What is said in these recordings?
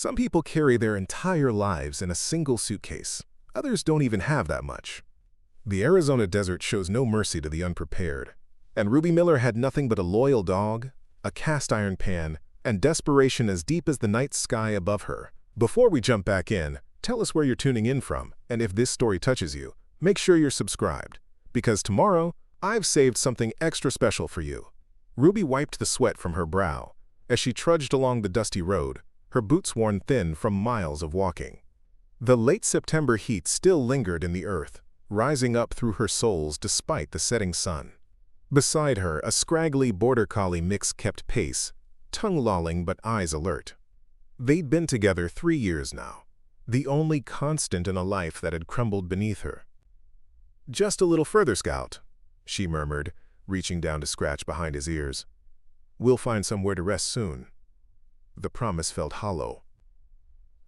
Some people carry their entire lives in a single suitcase. Others don't even have that much. The Arizona desert shows no mercy to the unprepared. And Ruby Miller had nothing but a loyal dog, a cast-iron pan, and desperation as deep as the night sky above her. Before we jump back in, tell us where you're tuning in from, and if this story touches you, make sure you're subscribed. Because tomorrow, I've saved something extra special for you. Ruby wiped the sweat from her brow. As she trudged along the dusty road, her boots worn thin from miles of walking. The late September heat still lingered in the earth, rising up through her soles despite the setting sun. Beside her, a scraggly border collie mix kept pace, tongue lolling but eyes alert. They'd been together 3 years now, the only constant in a life that had crumbled beneath her. "Just a little further, Scout," she murmured, reaching down to scratch behind his ears. "We'll find somewhere to rest soon." The promise felt hollow.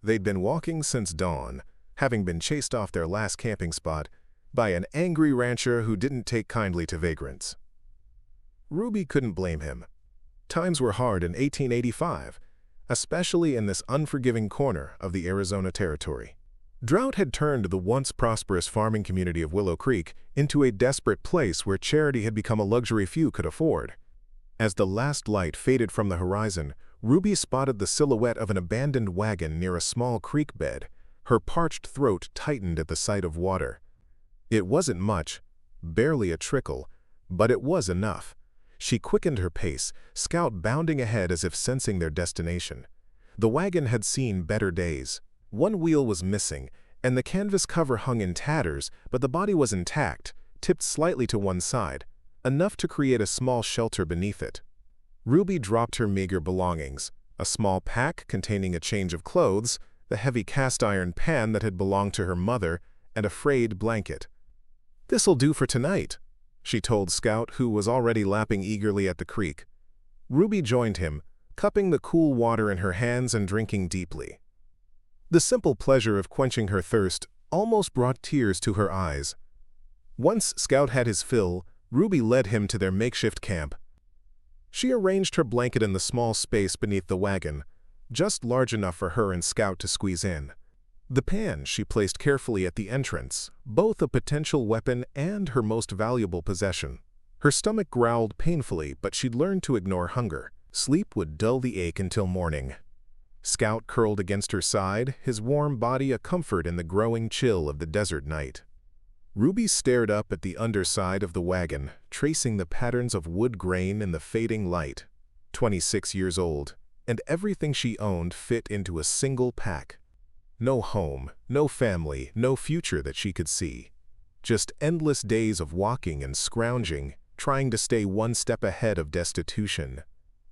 They'd been walking since dawn, having been chased off their last camping spot by an angry rancher who didn't take kindly to vagrants. Ruby couldn't blame him. Times were hard in 1885, especially in this unforgiving corner of the Arizona territory. Drought had turned the once prosperous farming community of Willow Creek into a desperate place where charity had become a luxury few could afford. As the last light faded from the horizon, Ruby spotted the silhouette of an abandoned wagon near a small creek bed. Her parched throat tightened at the sight of water. It wasn't much, barely a trickle, but it was enough. She quickened her pace, Scout bounding ahead as if sensing their destination. The wagon had seen better days. One wheel was missing, and the canvas cover hung in tatters, but the body was intact, tipped slightly to one side, enough to create a small shelter beneath it. Ruby dropped her meager belongings, a small pack containing a change of clothes, the heavy cast-iron pan that had belonged to her mother, and a frayed blanket. "This'll do for tonight," she told Scout, who was already lapping eagerly at the creek. Ruby joined him, cupping the cool water in her hands and drinking deeply. The simple pleasure of quenching her thirst almost brought tears to her eyes. Once Scout had his fill, Ruby led him to their makeshift camp. She arranged her blanket in the small space beneath the wagon, just large enough for her and Scout to squeeze in. The pan she placed carefully at the entrance, both a potential weapon and her most valuable possession. Her stomach growled painfully, but she'd learned to ignore hunger. Sleep would dull the ache until morning. Scout curled against her side, his warm body a comfort in the growing chill of the desert night. Ruby stared up at the underside of the wagon, tracing the patterns of wood grain in the fading light. 26 years old, and everything she owned fit into a single pack. No home, no family, no future that she could see. Just endless days of walking and scrounging, trying to stay one step ahead of destitution.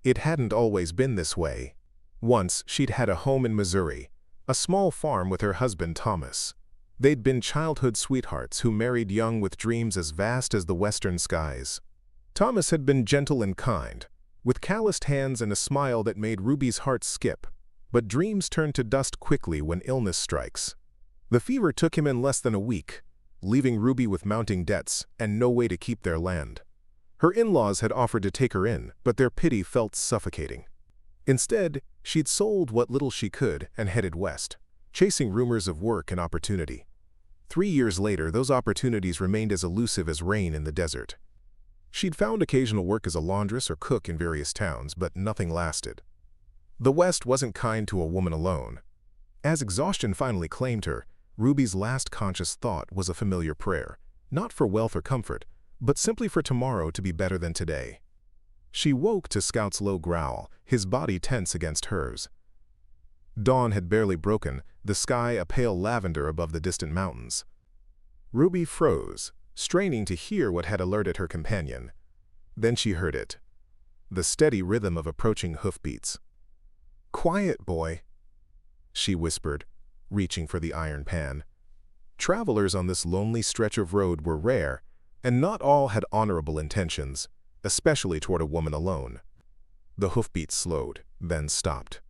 It hadn't always been this way. Once she'd had a home in Missouri, a small farm with her husband Thomas. They'd been childhood sweethearts who married young with dreams as vast as the western skies. Thomas had been gentle and kind, with calloused hands and a smile that made Ruby's heart skip. But dreams turn to dust quickly when illness strikes. The fever took him in less than a week, leaving Ruby with mounting debts and no way to keep their land. Her in-laws had offered to take her in, but their pity felt suffocating. Instead, she'd sold what little she could and headed west, chasing rumors of work and opportunity. 3 years later, those opportunities remained as elusive as rain in the desert. She'd found occasional work as a laundress or cook in various towns, but nothing lasted. The West wasn't kind to a woman alone. As exhaustion finally claimed her, Ruby's last conscious thought was a familiar prayer, not for wealth or comfort, but simply for tomorrow to be better than today. She woke to Scout's low growl, his body tense against hers. Dawn had barely broken, the sky a pale lavender above the distant mountains. Ruby froze, straining to hear what had alerted her companion. Then she heard it, the steady rhythm of approaching hoofbeats. "Quiet, boy," she whispered, reaching for the iron pan. Travelers on this lonely stretch of road were rare, and not all had honorable intentions, especially toward a woman alone. The hoofbeats slowed, then stopped.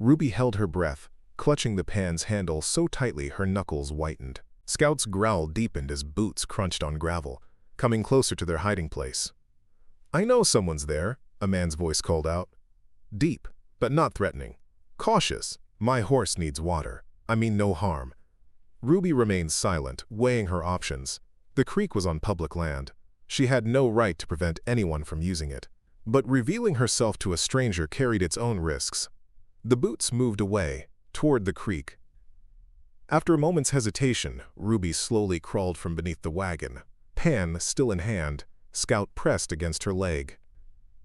Ruby held her breath, clutching the pan's handle so tightly her knuckles whitened. Scout's growl deepened as boots crunched on gravel, coming closer to their hiding place. "I know someone's there," a man's voice called out. Deep, but not threatening. Cautious, My horse needs water. I mean no harm. Ruby remained silent, weighing her options. The creek was on public land. She had no right to prevent anyone from using it. But revealing herself to a stranger carried its own risks. The boots moved away, toward the creek. After a moment's hesitation, Ruby slowly crawled from beneath the wagon, pan still in hand, Scout pressed against her leg.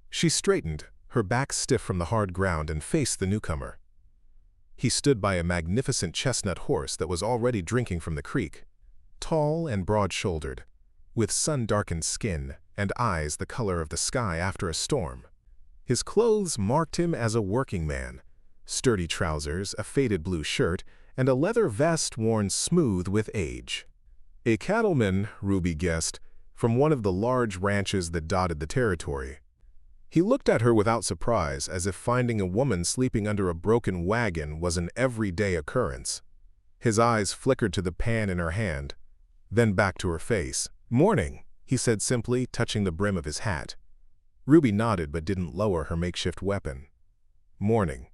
She straightened, her back stiff from the hard ground, and faced the newcomer. He stood by a magnificent chestnut horse that was already drinking from the creek, tall and broad-shouldered, with sun-darkened skin and eyes the color of the sky after a storm. His clothes marked him as a working man: sturdy trousers, a faded blue shirt, and a leather vest worn smooth with age. A cattleman, Ruby guessed, from one of the large ranches that dotted the territory. He looked at her without surprise, as if finding a woman sleeping under a broken wagon was an everyday occurrence. His eyes flickered to the pan in her hand, then back to her face. "Morning," he said simply, touching the brim of his hat. Ruby nodded but didn't lower her makeshift weapon. "Morning."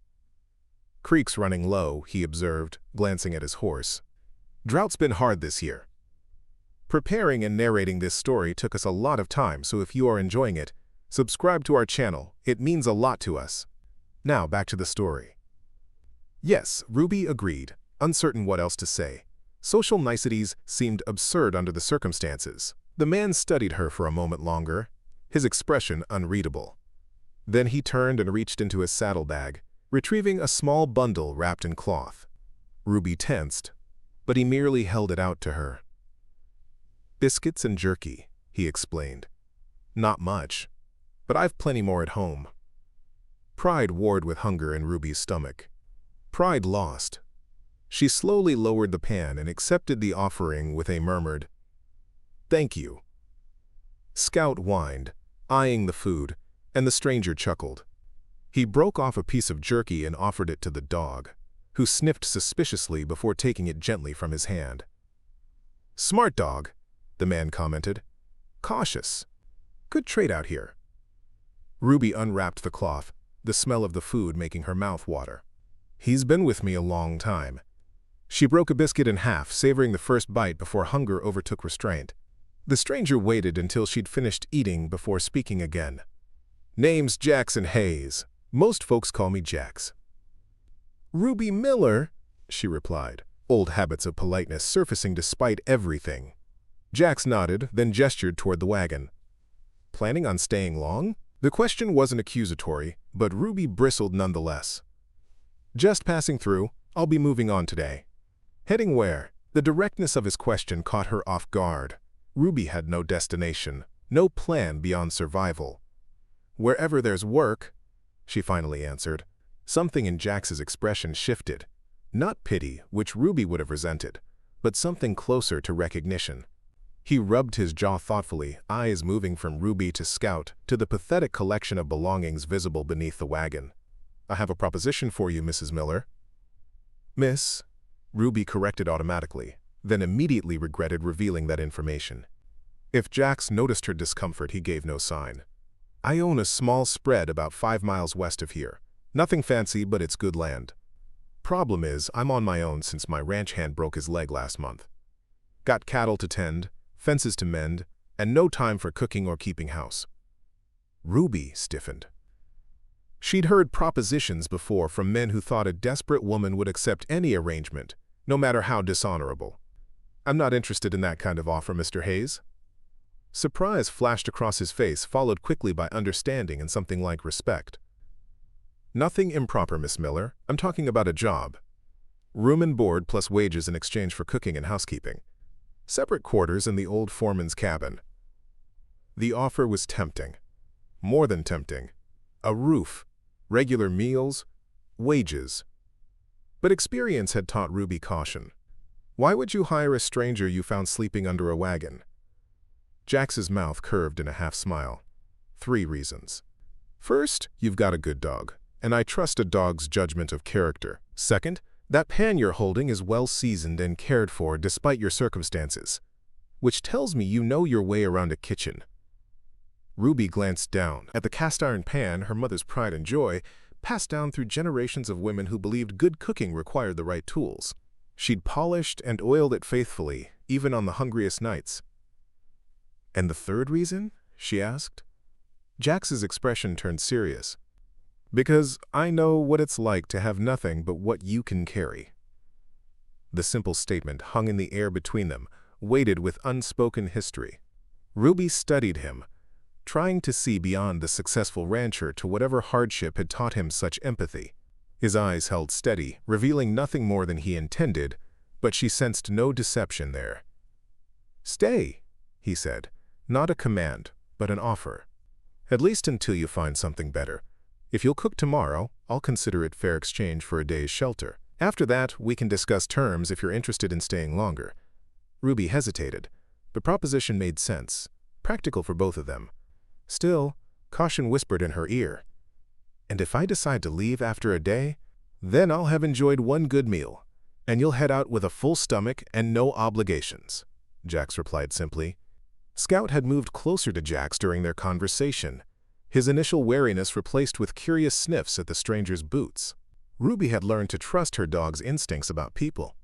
"Creek's running low," he observed, glancing at his horse. "Drought's been hard this year." Preparing and narrating this story took us a lot of time, so if you are enjoying it, subscribe to our channel. It means a lot to us. Now back to the story. Yes, Ruby agreed, uncertain what else to say. Social niceties seemed absurd under the circumstances. The man studied her for a moment longer, his expression unreadable. Then he turned and reached into his saddlebag, retrieving a small bundle wrapped in cloth. Ruby tensed, but he merely held it out to her. "Biscuits and jerky," he explained. "Not much, but I've plenty more at home." Pride warred with hunger in Ruby's stomach. Pride lost. She slowly lowered the pan and accepted the offering with a murmured, "Thank you." Scout whined, eyeing the food, and the stranger chuckled. He broke off a piece of jerky and offered it to the dog, who sniffed suspiciously before taking it gently from his hand. "Smart dog," the man commented. "Cautious. Good trade out here." Ruby unwrapped the cloth, the smell of the food making her mouth water. "He's been with me a long time." She broke a biscuit in half, savoring the first bite before hunger overtook restraint. The stranger waited until she'd finished eating before speaking again. "Name's Jackson Hayes. Most folks call me Jax." "Ruby Miller," she replied, old habits of politeness surfacing despite everything. Jax nodded, then gestured toward the wagon. "Planning on staying long?" The question wasn't accusatory, but Ruby bristled nonetheless. "Just passing through. I'll be moving on today." "Heading where?" The directness of his question caught her off guard. Ruby had no destination, no plan beyond survival. "Wherever there's work," she finally answered. Something in Jax's expression shifted. Not pity, which Ruby would have resented, but something closer to recognition. He rubbed his jaw thoughtfully, eyes moving from Ruby to Scout to the pathetic collection of belongings visible beneath the wagon. "I have a proposition for you, Mrs. Miller." "Miss," Ruby corrected automatically, then immediately regretted revealing that information. If Jax noticed her discomfort, he gave no sign. "I own a small spread about 5 miles west of here. Nothing fancy, but it's good land. Problem is, I'm on my own since my ranch hand broke his leg last month. Got cattle to tend, fences to mend, and no time for cooking or keeping house." Ruby stiffened. She'd heard propositions before from men who thought a desperate woman would accept any arrangement, no matter how dishonorable. "I'm not interested in that kind of offer, Mr. Hayes." Surprise flashed across his face, followed quickly by understanding and something like respect. "Nothing improper, Miss Miller. I'm talking about a job. Room and board plus wages in exchange for cooking and housekeeping. Separate quarters in the old foreman's cabin." The offer was tempting. More than tempting. A roof, regular meals, wages. But experience had taught Ruby caution. Why would you hire a stranger you found sleeping under a wagon? Jax's mouth curved in a half-smile. 3 reasons. First, you've got a good dog, and I trust a dog's judgment of character. Second, that pan you're holding is well-seasoned and cared for despite your circumstances, which tells me you know your way around a kitchen. Ruby glanced down at the cast-iron pan, her mother's pride and joy, passed down through generations of women who believed good cooking required the right tools. She'd polished and oiled it faithfully, even on the hungriest nights. "And the third reason?" she asked. Jax's expression turned serious. "Because I know what it's like to have nothing but what you can carry." The simple statement hung in the air between them, weighted with unspoken history. Ruby studied him, trying to see beyond the successful rancher to whatever hardship had taught him such empathy. His eyes held steady, revealing nothing more than he intended, but she sensed no deception there. "Stay," he said, not a command, but an offer. "At least until you find something better. If you'll cook tomorrow, I'll consider it fair exchange for a day's shelter. After that, we can discuss terms if you're interested in staying longer." Ruby hesitated. The proposition made sense, practical for both of them. Still, caution whispered in her ear. "And if I decide to leave after a day, then I'll have enjoyed one good meal, and you'll head out with a full stomach and no obligations," Jax replied simply. Scout had moved closer to Jax during their conversation, his initial wariness replaced with curious sniffs at the stranger's boots. Ruby had learned to trust her dog's instincts about people.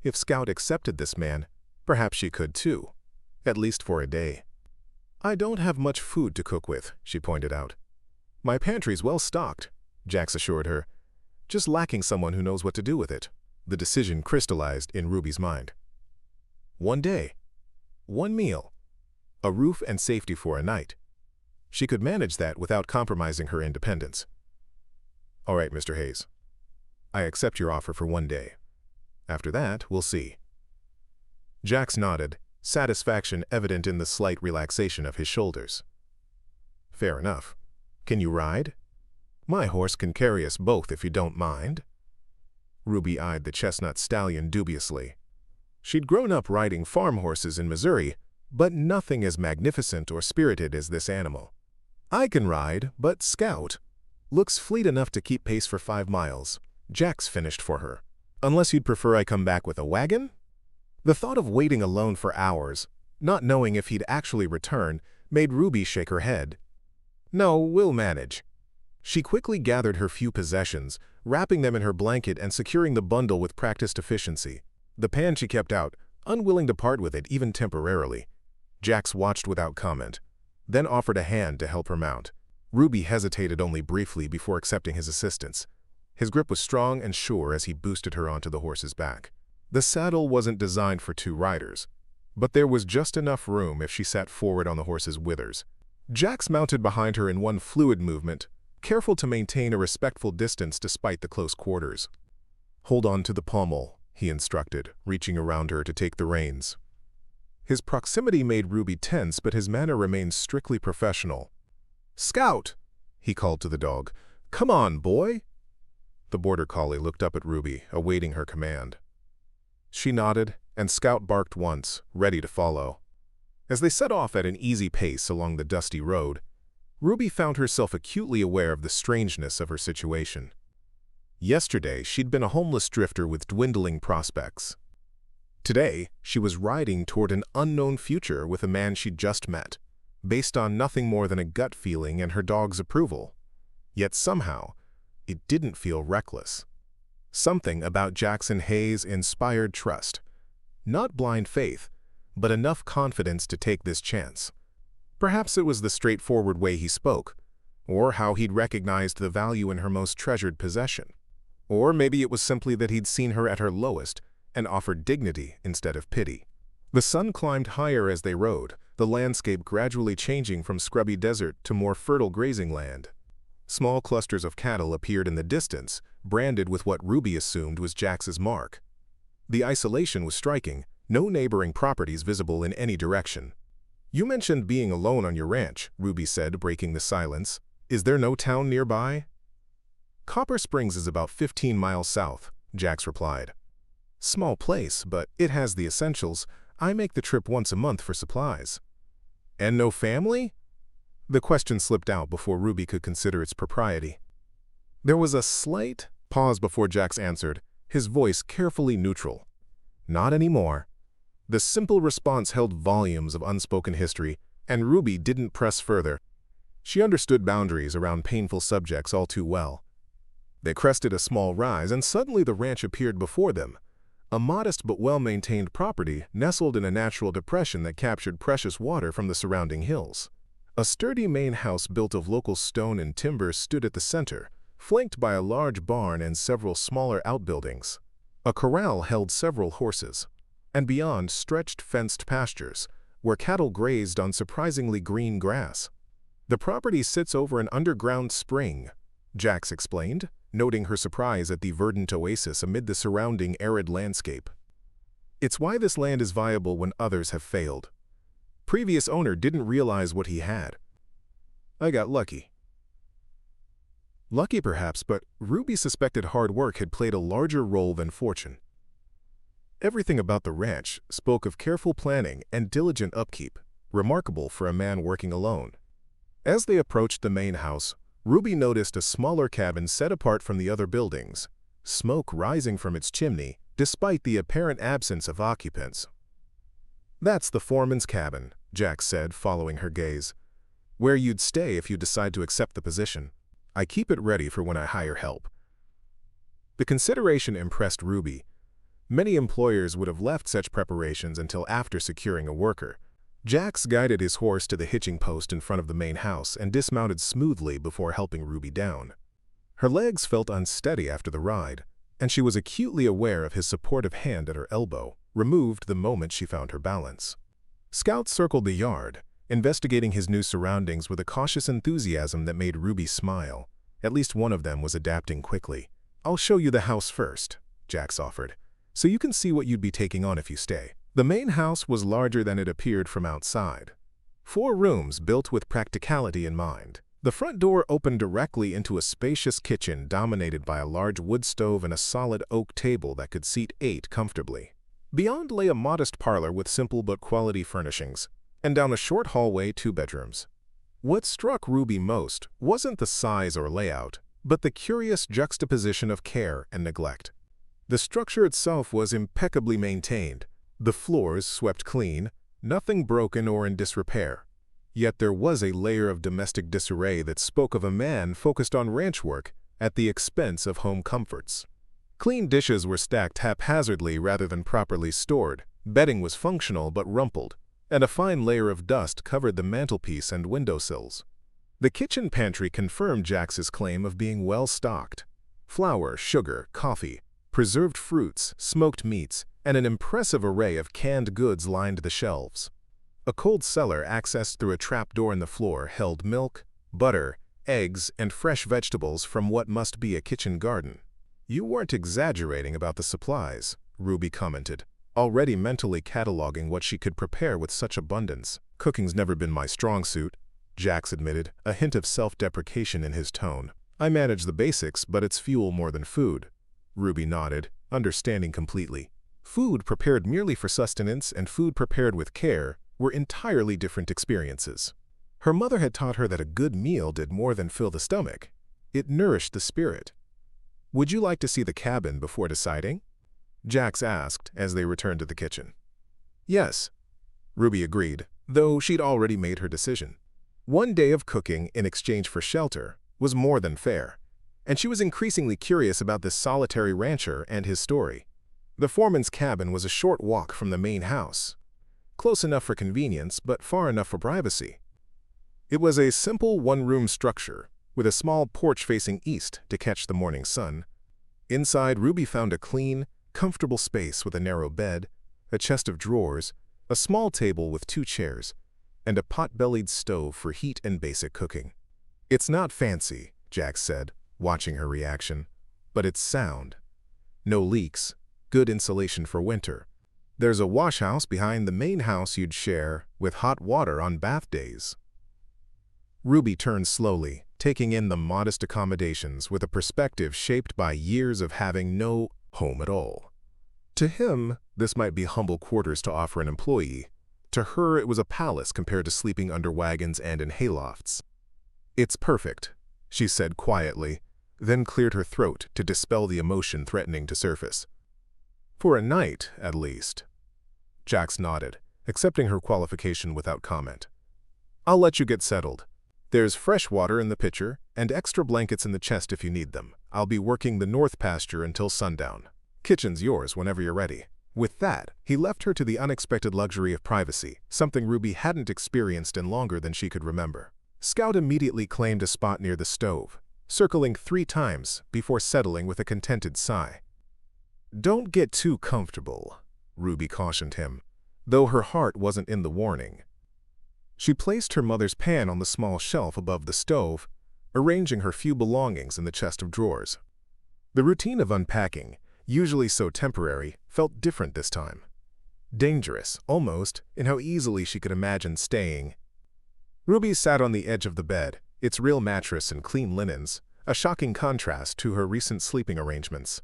If Scout accepted this man, perhaps she could too, at least for a day. "I don't have much food to cook with," she pointed out. "My pantry's well stocked," Jax assured her, "just lacking someone who knows what to do with it." The decision crystallized in Ruby's mind. One day, one meal, a roof and safety for a night. She could manage that without compromising her independence. "All right, Mr. Hayes. I accept your offer for one day. After that, we'll see." Jax nodded, satisfaction evident in the slight relaxation of his shoulders. "Fair enough. Can you ride?" "My horse can carry us both if you don't mind." Ruby eyed the chestnut stallion dubiously. She'd grown up riding farm horses in Missouri, but nothing as magnificent or spirited as this animal. "I can ride, but Scout looks fleet enough to keep pace for 5 miles. Jax finished for her. "Unless you'd prefer I come back with a wagon?" The thought of waiting alone for hours, not knowing if he'd actually return, made Ruby shake her head. "No, we'll manage." She quickly gathered her few possessions, wrapping them in her blanket and securing the bundle with practiced efficiency. The pan she kept out, unwilling to part with it even temporarily. Jax watched without comment, then offered a hand to help her mount. Ruby hesitated only briefly before accepting his assistance. His grip was strong and sure as he boosted her onto the horse's back. The saddle wasn't designed for 2 riders, but there was just enough room if she sat forward on the horse's withers. Jax mounted behind her in one fluid movement, careful to maintain a respectful distance despite the close quarters. "Hold on to the pommel," he instructed, reaching around her to take the reins. His proximity made Ruby tense, but his manner remained strictly professional. "Scout!" he called to the dog. "Come on, boy!" The border collie looked up at Ruby, awaiting her command. She nodded, and Scout barked once, ready to follow. As they set off at an easy pace along the dusty road, Ruby found herself acutely aware of the strangeness of her situation. Yesterday, she'd been a homeless drifter with dwindling prospects. Today, she was riding toward an unknown future with a man she'd just met, based on nothing more than a gut feeling and her dog's approval. Yet somehow, it didn't feel reckless. Something about Jackson Hayes inspired trust. Not blind faith, but enough confidence to take this chance. Perhaps it was the straightforward way he spoke, or how he'd recognized the value in her most treasured possession. Or maybe it was simply that he'd seen her at her lowest and offered dignity instead of pity. The sun climbed higher as they rode, the landscape gradually changing from scrubby desert to more fertile grazing land. Small clusters of cattle appeared in the distance, branded with what Ruby assumed was Jax's mark. The isolation was striking, no neighboring properties visible in any direction. "You mentioned being alone on your ranch," Ruby said, breaking the silence. "Is there no town nearby?" "Copper Springs is about 15 miles south," Jax replied. "Small place, but it has the essentials. I make the trip once a month for supplies." "And no family?" The question slipped out before Ruby could consider its propriety. There was a slight pause before Jax answered, his voice carefully neutral. "Not anymore." The simple response held volumes of unspoken history, and Ruby didn't press further. She understood boundaries around painful subjects all too well. They crested a small rise, and suddenly the ranch appeared before them, a modest but well-maintained property nestled in a natural depression that captured precious water from the surrounding hills. A sturdy main house built of local stone and timber stood at the center, flanked by a large barn and several smaller outbuildings. A corral held several horses, and beyond stretched fenced pastures, where cattle grazed on surprisingly green grass. "The property sits over an underground spring," Jax explained, noting her surprise at the verdant oasis amid the surrounding arid landscape. "It's why this land is viable when others have failed. Previous owner didn't realize what he had. I got lucky." Lucky perhaps, but Ruby suspected hard work had played a larger role than fortune. Everything about the ranch spoke of careful planning and diligent upkeep, remarkable for a man working alone. As they approached the main house, Ruby noticed a smaller cabin set apart from the other buildings, smoke rising from its chimney despite the apparent absence of occupants. "That's the foreman's cabin," Jax said, following her gaze. "Where you'd stay if you decide to accept the position. I keep it ready for when I hire help." The consideration impressed Ruby. Many employers would have left such preparations until after securing a worker. Jax guided his horse to the hitching post in front of the main house and dismounted smoothly before helping Ruby down. Her legs felt unsteady after the ride, and she was acutely aware of his supportive hand at her elbow, removed the moment she found her balance. Scout circled the yard, investigating his new surroundings with a cautious enthusiasm that made Ruby smile. At least one of them was adapting quickly. "I'll show you the house first," Jax offered, "so you can see what you'd be taking on if you stay." The main house was larger than it appeared from outside. 4 rooms built with practicality in mind. The front door opened directly into a spacious kitchen dominated by a large wood stove and a solid oak table that could seat 8 comfortably. Beyond lay a modest parlor with simple but quality furnishings, and down a short hallway 2 bedrooms. What struck Ruby most wasn't the size or layout, but the curious juxtaposition of care and neglect. The structure itself was impeccably maintained, the floors swept clean, nothing broken or in disrepair. Yet there was a layer of domestic disarray that spoke of a man focused on ranch work at the expense of home comforts. Clean dishes were stacked haphazardly rather than properly stored, bedding was functional but rumpled, and a fine layer of dust covered the mantelpiece and windowsills. The kitchen pantry confirmed Jax's claim of being well-stocked. Flour, sugar, coffee, preserved fruits, smoked meats, and an impressive array of canned goods lined the shelves. A cold cellar accessed through a trapdoor in the floor held milk, butter, eggs, and fresh vegetables from what must be a kitchen garden. "You weren't exaggerating about the supplies," Ruby commented, already mentally cataloging what she could prepare with such abundance. "Cooking's never been my strong suit," Jax admitted, a hint of self-deprecation in his tone. "I manage the basics, but it's fuel more than food." Ruby nodded, understanding completely. Food prepared merely for sustenance and food prepared with care were entirely different experiences. Her mother had taught her that a good meal did more than fill the stomach. It nourished the spirit. "Would you like to see the cabin before deciding?" Jax asked as they returned to the kitchen. "Yes," Ruby agreed, though she'd already made her decision. One day of cooking in exchange for shelter was more than fair, and she was increasingly curious about this solitary rancher and his story. The foreman's cabin was a short walk from the main house, close enough for convenience but far enough for privacy. It was a simple one-room structure, with a small porch facing east to catch the morning sun. Inside, Ruby found a clean, comfortable space with a narrow bed, a chest of drawers, a small table with 2 chairs, and a pot-bellied stove for heat and basic cooking. "It's not fancy," Jax said, watching her reaction, "but it's sound. No leaks, good insulation for winter. There's a washhouse behind the main house you'd share, with hot water on bath days." Ruby turned slowly, taking in the modest accommodations with a perspective shaped by years of having no home at all. To him, this might be humble quarters to offer an employee. To her, it was a palace compared to sleeping under wagons and in haylofts. "It's perfect," she said quietly, then cleared her throat to dispel the emotion threatening to surface. "For a night, at least." Jax nodded, accepting her qualification without comment. "I'll let you get settled." There's fresh water in the pitcher and extra blankets in the chest if you need them. I'll be working the north pasture until sundown. Kitchen's yours whenever you're ready." With that, he left her to the unexpected luxury of privacy, something Ruby hadn't experienced in longer than she could remember. Scout immediately claimed a spot near the stove, circling 3 times before settling with a contented sigh. "Don't get too comfortable," Ruby cautioned him, though her heart wasn't in the warning. She placed her mother's pan on the small shelf above the stove, arranging her few belongings in the chest of drawers. The routine of unpacking, usually so temporary, felt different this time. Dangerous, almost, in how easily she could imagine staying. Ruby sat on the edge of the bed, its real mattress and clean linens, a shocking contrast to her recent sleeping arrangements.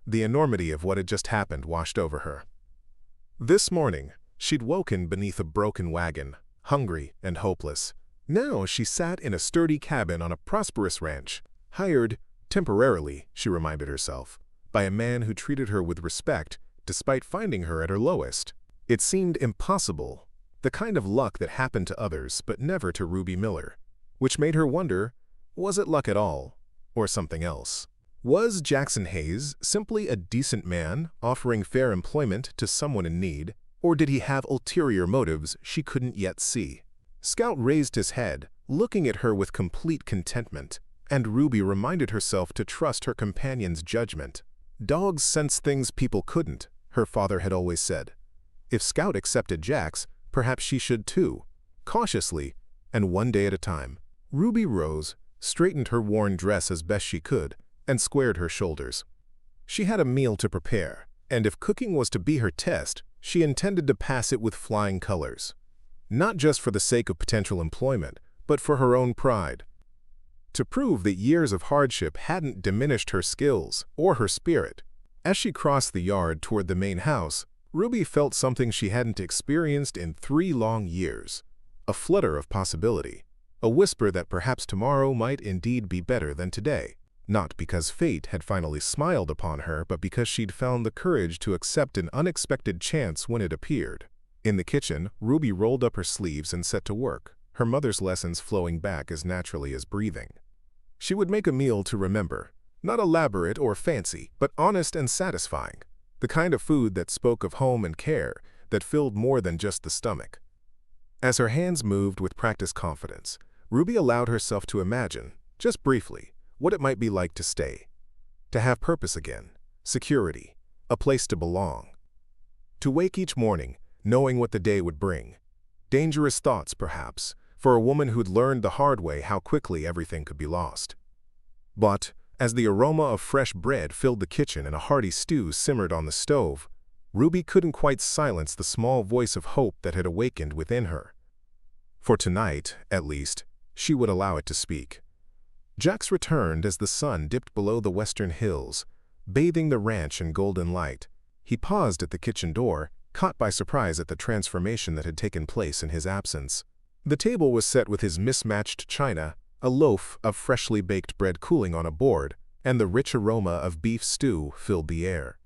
The enormity of what had just happened washed over her. This morning, she'd woken beneath a broken wagon, hungry and hopeless. Now she sat in a sturdy cabin on a prosperous ranch, hired, temporarily, she reminded herself, by a man who treated her with respect despite finding her at her lowest. It seemed impossible, the kind of luck that happened to others but never to Ruby Miller, which made her wonder, was it luck at all, or something else? Was Jackson Hayes simply a decent man offering fair employment to someone in need, or did he have ulterior motives she couldn't yet see? Scout raised his head, looking at her with complete contentment, and Ruby reminded herself to trust her companion's judgment. Dogs sense things people couldn't, her father had always said. If Scout accepted Jax, perhaps she should too, cautiously, and one day at a time. Ruby rose, straightened her worn dress as best she could, and squared her shoulders. She had a meal to prepare, and if cooking was to be her test, she intended to pass it with flying colors. Not just for the sake of potential employment, but for her own pride. To prove that years of hardship hadn't diminished her skills or her spirit. As she crossed the yard toward the main house, Ruby felt something she hadn't experienced in 3 long years. A flutter of possibility. A whisper that perhaps tomorrow might indeed be better than today. Not because fate had finally smiled upon her, but because she'd found the courage to accept an unexpected chance when it appeared. In the kitchen, Ruby rolled up her sleeves and set to work, her mother's lessons flowing back as naturally as breathing. She would make a meal to remember, not elaborate or fancy, but honest and satisfying, the kind of food that spoke of home and care, that filled more than just the stomach. As her hands moved with practiced confidence, Ruby allowed herself to imagine, just briefly, what it might be like to stay, to have purpose again, security, a place to belong. To wake each morning, knowing what the day would bring. Dangerous thoughts, perhaps, for a woman who'd learned the hard way how quickly everything could be lost. But, as the aroma of fresh bread filled the kitchen and a hearty stew simmered on the stove, Ruby couldn't quite silence the small voice of hope that had awakened within her. For tonight, at least, she would allow it to speak. Jax returned as the sun dipped below the western hills, bathing the ranch in golden light. He paused at the kitchen door, caught by surprise at the transformation that had taken place in his absence. The table was set with his mismatched china, a loaf of freshly baked bread cooling on a board, and the rich aroma of beef stew filled the air.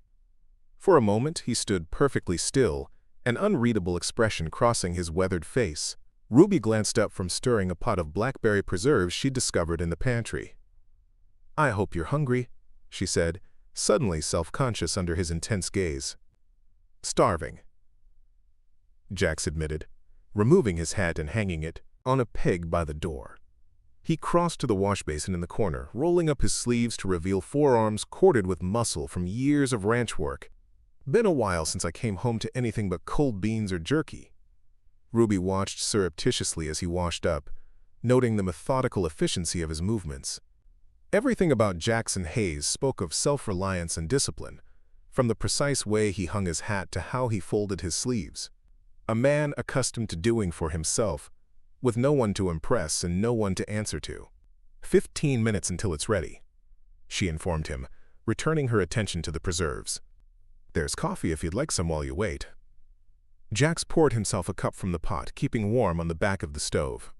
For a moment he stood perfectly still, an unreadable expression crossing his weathered face. Ruby glanced up from stirring a pot of blackberry preserves she'd discovered in the pantry. "I hope you're hungry," she said, suddenly self-conscious under his intense gaze. "Starving," Jax admitted, removing his hat and hanging it on a peg by the door. He crossed to the washbasin in the corner, rolling up his sleeves to reveal forearms corded with muscle from years of ranch work. "Been a while since I came home to anything but cold beans or jerky." Ruby watched surreptitiously as he washed up, noting the methodical efficiency of his movements. Everything about Jackson Hayes spoke of self-reliance and discipline, from the precise way he hung his hat to how he folded his sleeves. A man accustomed to doing for himself, with no one to impress and no one to answer to. 15 minutes until it's ready," she informed him, returning her attention to the preserves. "There's coffee if you'd like some while you wait." Jax poured himself a cup from the pot, keeping warm on the back of the stove.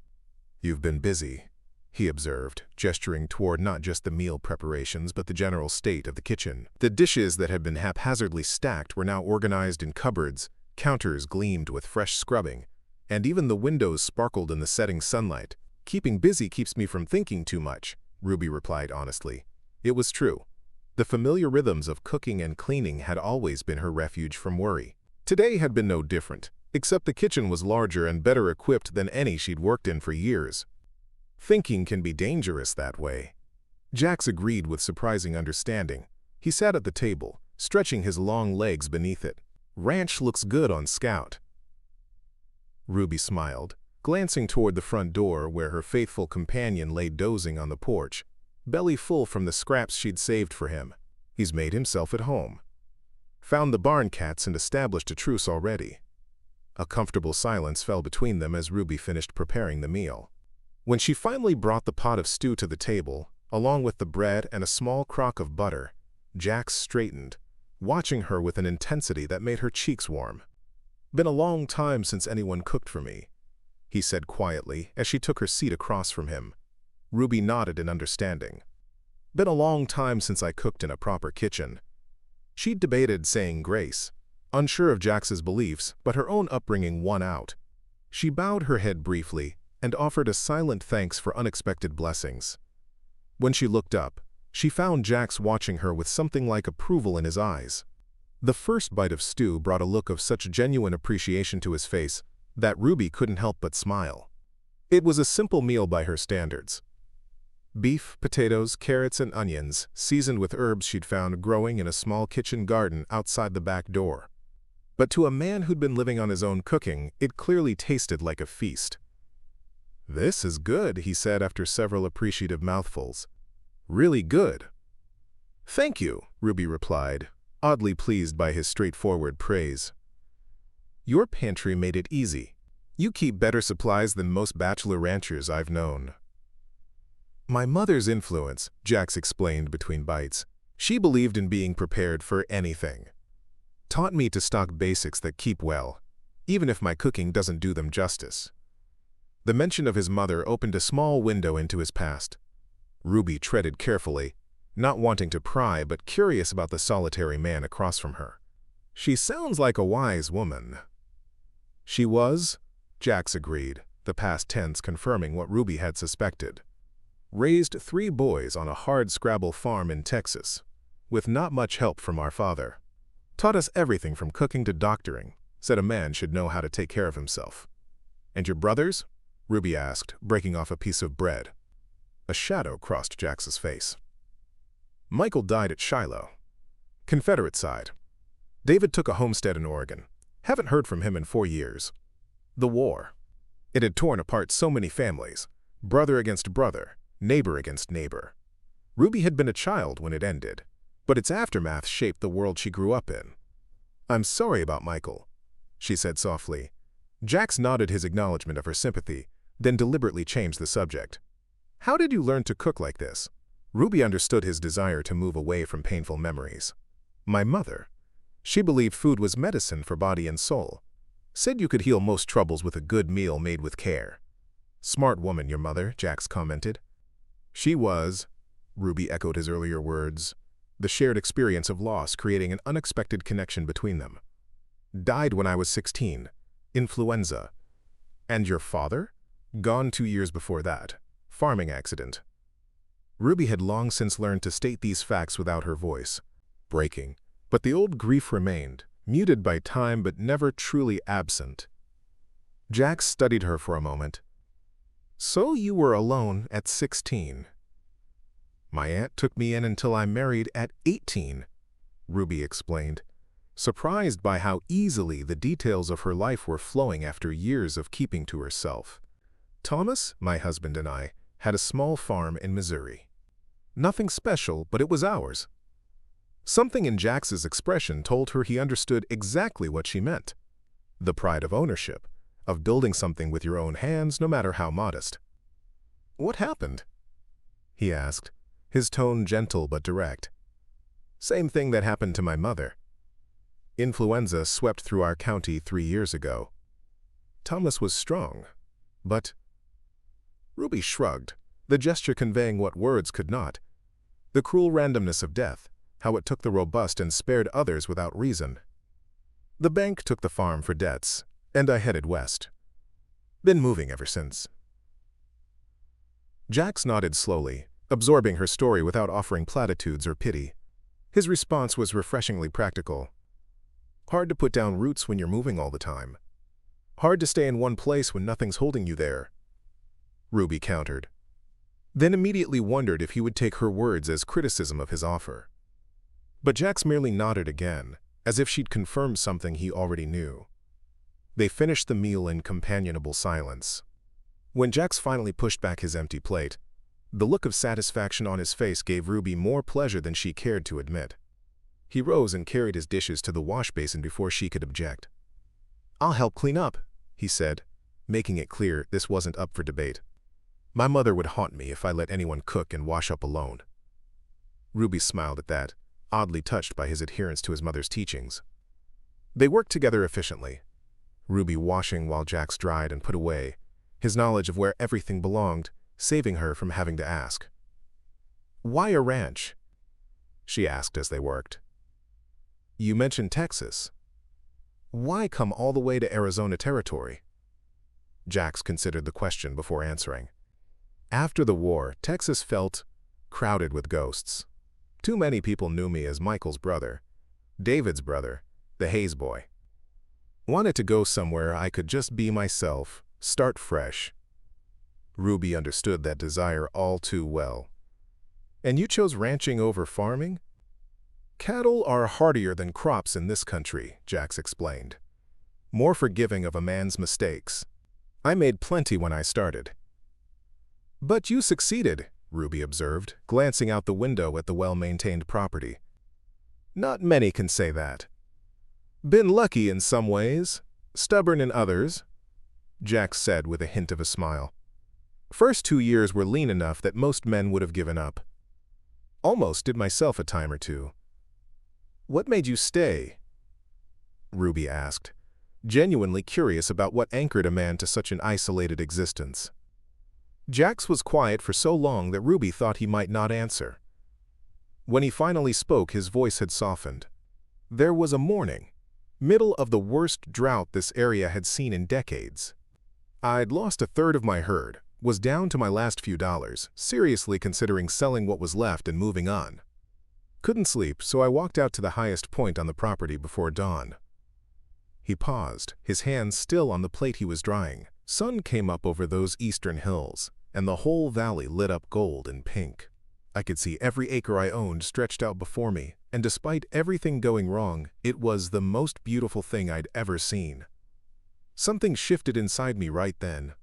"You've been busy," he observed, gesturing toward not just the meal preparations but the general state of the kitchen. The dishes that had been haphazardly stacked were now organized in cupboards, counters gleamed with fresh scrubbing, and even the windows sparkled in the setting sunlight. Keeping busy keeps me from thinking too much, Ruby replied honestly. It was true. The familiar rhythms of cooking and cleaning had always been her refuge from worry. Today had been no different, except the kitchen was larger and better equipped than any she'd worked in for years. Thinking can be dangerous that way. Jax agreed with surprising understanding. He sat at the table, stretching his long legs beneath it. Ranch looks good on Scout. Ruby smiled, glancing toward the front door where her faithful companion lay dozing on the porch, belly full from the scraps she'd saved for him. He's made himself at home. Found the barn cats and established a truce already. A comfortable silence fell between them as Ruby finished preparing the meal. When she finally brought the pot of stew to the table, along with the bread and a small crock of butter, Jax straightened, watching her with an intensity that made her cheeks warm. "Been a long time since anyone cooked for me," he said quietly as she took her seat across from him. Ruby nodded in understanding. "Been a long time since I cooked in a proper kitchen." She'd debated saying grace, unsure of Jax's beliefs, but her own upbringing won out. She bowed her head briefly and offered a silent thanks for unexpected blessings. When she looked up, she found Jax watching her with something like approval in his eyes. The first bite of stew brought a look of such genuine appreciation to his face that Ruby couldn't help but smile. It was a simple meal by her standards. Beef, potatoes, carrots, and onions, seasoned with herbs she'd found growing in a small kitchen garden outside the back door. But to a man who'd been living on his own cooking, it clearly tasted like a feast. "This is good," he said after several appreciative mouthfuls. "Really good." "Thank you," Ruby replied, oddly pleased by his straightforward praise. "Your pantry made it easy. You keep better supplies than most bachelor ranchers I've known." "My mother's influence," Jax explained between bites. "She believed in being prepared for anything. Taught me to stock basics that keep well, even if my cooking doesn't do them justice." The mention of his mother opened a small window into his past. Ruby treaded carefully, not wanting to pry but curious about the solitary man across from her. "She sounds like a wise woman." "She was," Jax agreed, the past tense confirming what Ruby had suspected. "Raised 3 boys on a hard-scrabble farm in Texas, with not much help from our father. Taught us everything from cooking to doctoring, said a man should know how to take care of himself." "And your brothers?" Ruby asked, breaking off a piece of bread. A shadow crossed Jax's face. "Michael died at Shiloh. Confederate side. David took a homestead in Oregon. Haven't heard from him in 4 years. The war. It had torn apart so many families. Brother against brother, neighbor against neighbor. Ruby had been a child when it ended, but its aftermath shaped the world she grew up in." "I'm sorry about Michael," she said softly. Jax nodded his acknowledgement of her sympathy, then deliberately changed the subject. "How did you learn to cook like this?" Ruby understood his desire to move away from painful memories. "My mother. She believed food was medicine for body and soul. Said you could heal most troubles with a good meal made with care." "Smart woman, your mother," Jax commented. "She was," Ruby echoed his earlier words, the shared experience of loss creating an unexpected connection between them. "Died when I was 16. Influenza." "And your father?" "Gone 2 years before that. Farming accident." Ruby had long since learned to state these facts without her voice breaking, but the old grief remained, muted by time but never truly absent. Jax studied her for a moment. "So you were alone at 16. My aunt took me in until I married at 18, Ruby explained, surprised by how easily the details of her life were flowing after years of keeping to herself. "Thomas, my husband, and I had a small farm in Missouri. Nothing special, but it was ours." Something in Jax's expression told her he understood exactly what she meant. The pride of ownership, of building something with your own hands, no matter how modest. "What happened?" he asked, his tone gentle but direct. "Same thing that happened to my mother. Influenza swept through our county 3 years ago. Thomas was strong, but—" Ruby shrugged, the gesture conveying what words could not. The cruel randomness of death, how it took the robust and spared others without reason. "The bank took the farm for debts, and I headed west. Been moving ever since." Jax nodded slowly, absorbing her story without offering platitudes or pity. His response was refreshingly practical. Hard to put down roots when you're moving all the time. Hard to stay in one place when nothing's holding you there, Ruby countered, then immediately wondered if he would take her words as criticism of his offer. But Jax merely nodded again, as if she'd confirmed something he already knew. They finished the meal in companionable silence. When Jax finally pushed back his empty plate, the look of satisfaction on his face gave Ruby more pleasure than she cared to admit. He rose and carried his dishes to the wash basin before she could object. "I'll help clean up," he said, making it clear this wasn't up for debate. "My mother would haunt me if I let anyone cook and wash up alone." Ruby smiled at that, oddly touched by his adherence to his mother's teachings. They worked together efficiently, Ruby washing while Jax dried and put away, his knowledge of where everything belonged, saving her from having to ask. "Why a ranch?" she asked as they worked. "You mentioned Texas. Why come all the way to Arizona territory?" Jax considered the question before answering. After the war, Texas felt crowded with ghosts. Too many people knew me as Michael's brother, David's brother, the Hayes boy. Wanted to go somewhere I could just be myself, start fresh. Ruby understood that desire all too well. "And you chose ranching over farming?" "Cattle are hardier than crops in this country," Jax explained. "More forgiving of a man's mistakes. I made plenty when I started." "But you succeeded," Ruby observed, glancing out the window at the well-maintained property. "Not many can say that. Been lucky in some ways, stubborn in others," Jax said with a hint of a smile. "First 2 years were lean enough that most men would have given up. Almost did myself a time or two." "What made you stay?" Ruby asked, genuinely curious about what anchored a man to such an isolated existence. Jax was quiet for so long that Ruby thought he might not answer. When he finally spoke, his voice had softened. There was a morning, middle of the worst drought this area had seen in decades. I'd lost a third of my herd, was down to my last few dollars, seriously considering selling what was left and moving on. Couldn't sleep, so I walked out to the highest point on the property before dawn. He paused, his hands still on the plate he was drying. Sun came up over those eastern hills, and the whole valley lit up gold and pink. I could see every acre I owned stretched out before me, and despite everything going wrong, it was the most beautiful thing I'd ever seen. Something shifted inside me right then.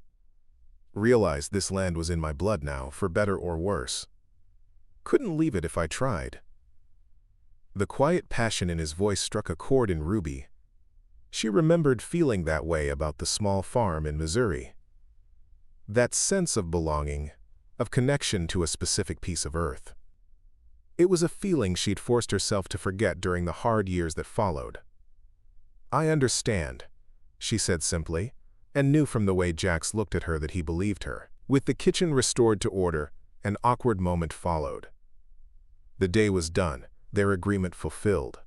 Realized this land was in my blood now, for better or worse. Couldn't leave it if I tried. The quiet passion in his voice struck a chord in Ruby. She remembered feeling that way about the small farm in Missouri. That sense of belonging, of connection to a specific piece of earth. It was a feeling she'd forced herself to forget during the hard years that followed. "I understand," she said simply, and knew from the way Jax looked at her that he believed her. With the kitchen restored to order, an awkward moment followed. The day was done, their agreement fulfilled.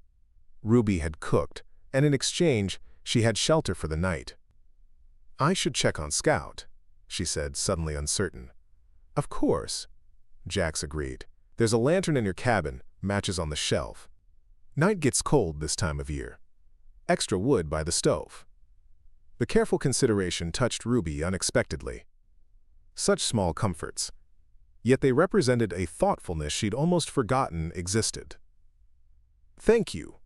Ruby had cooked, and in exchange, she had shelter for the night. "I should check on Scout," she said, suddenly uncertain. "Of course," Jax agreed. "There's a lantern in your cabin, matches on the shelf. Night gets cold this time of year. Extra wood by the stove." The careful consideration touched Ruby unexpectedly. Such small comforts. Yet they represented a thoughtfulness she'd almost forgotten existed. "Thank you,"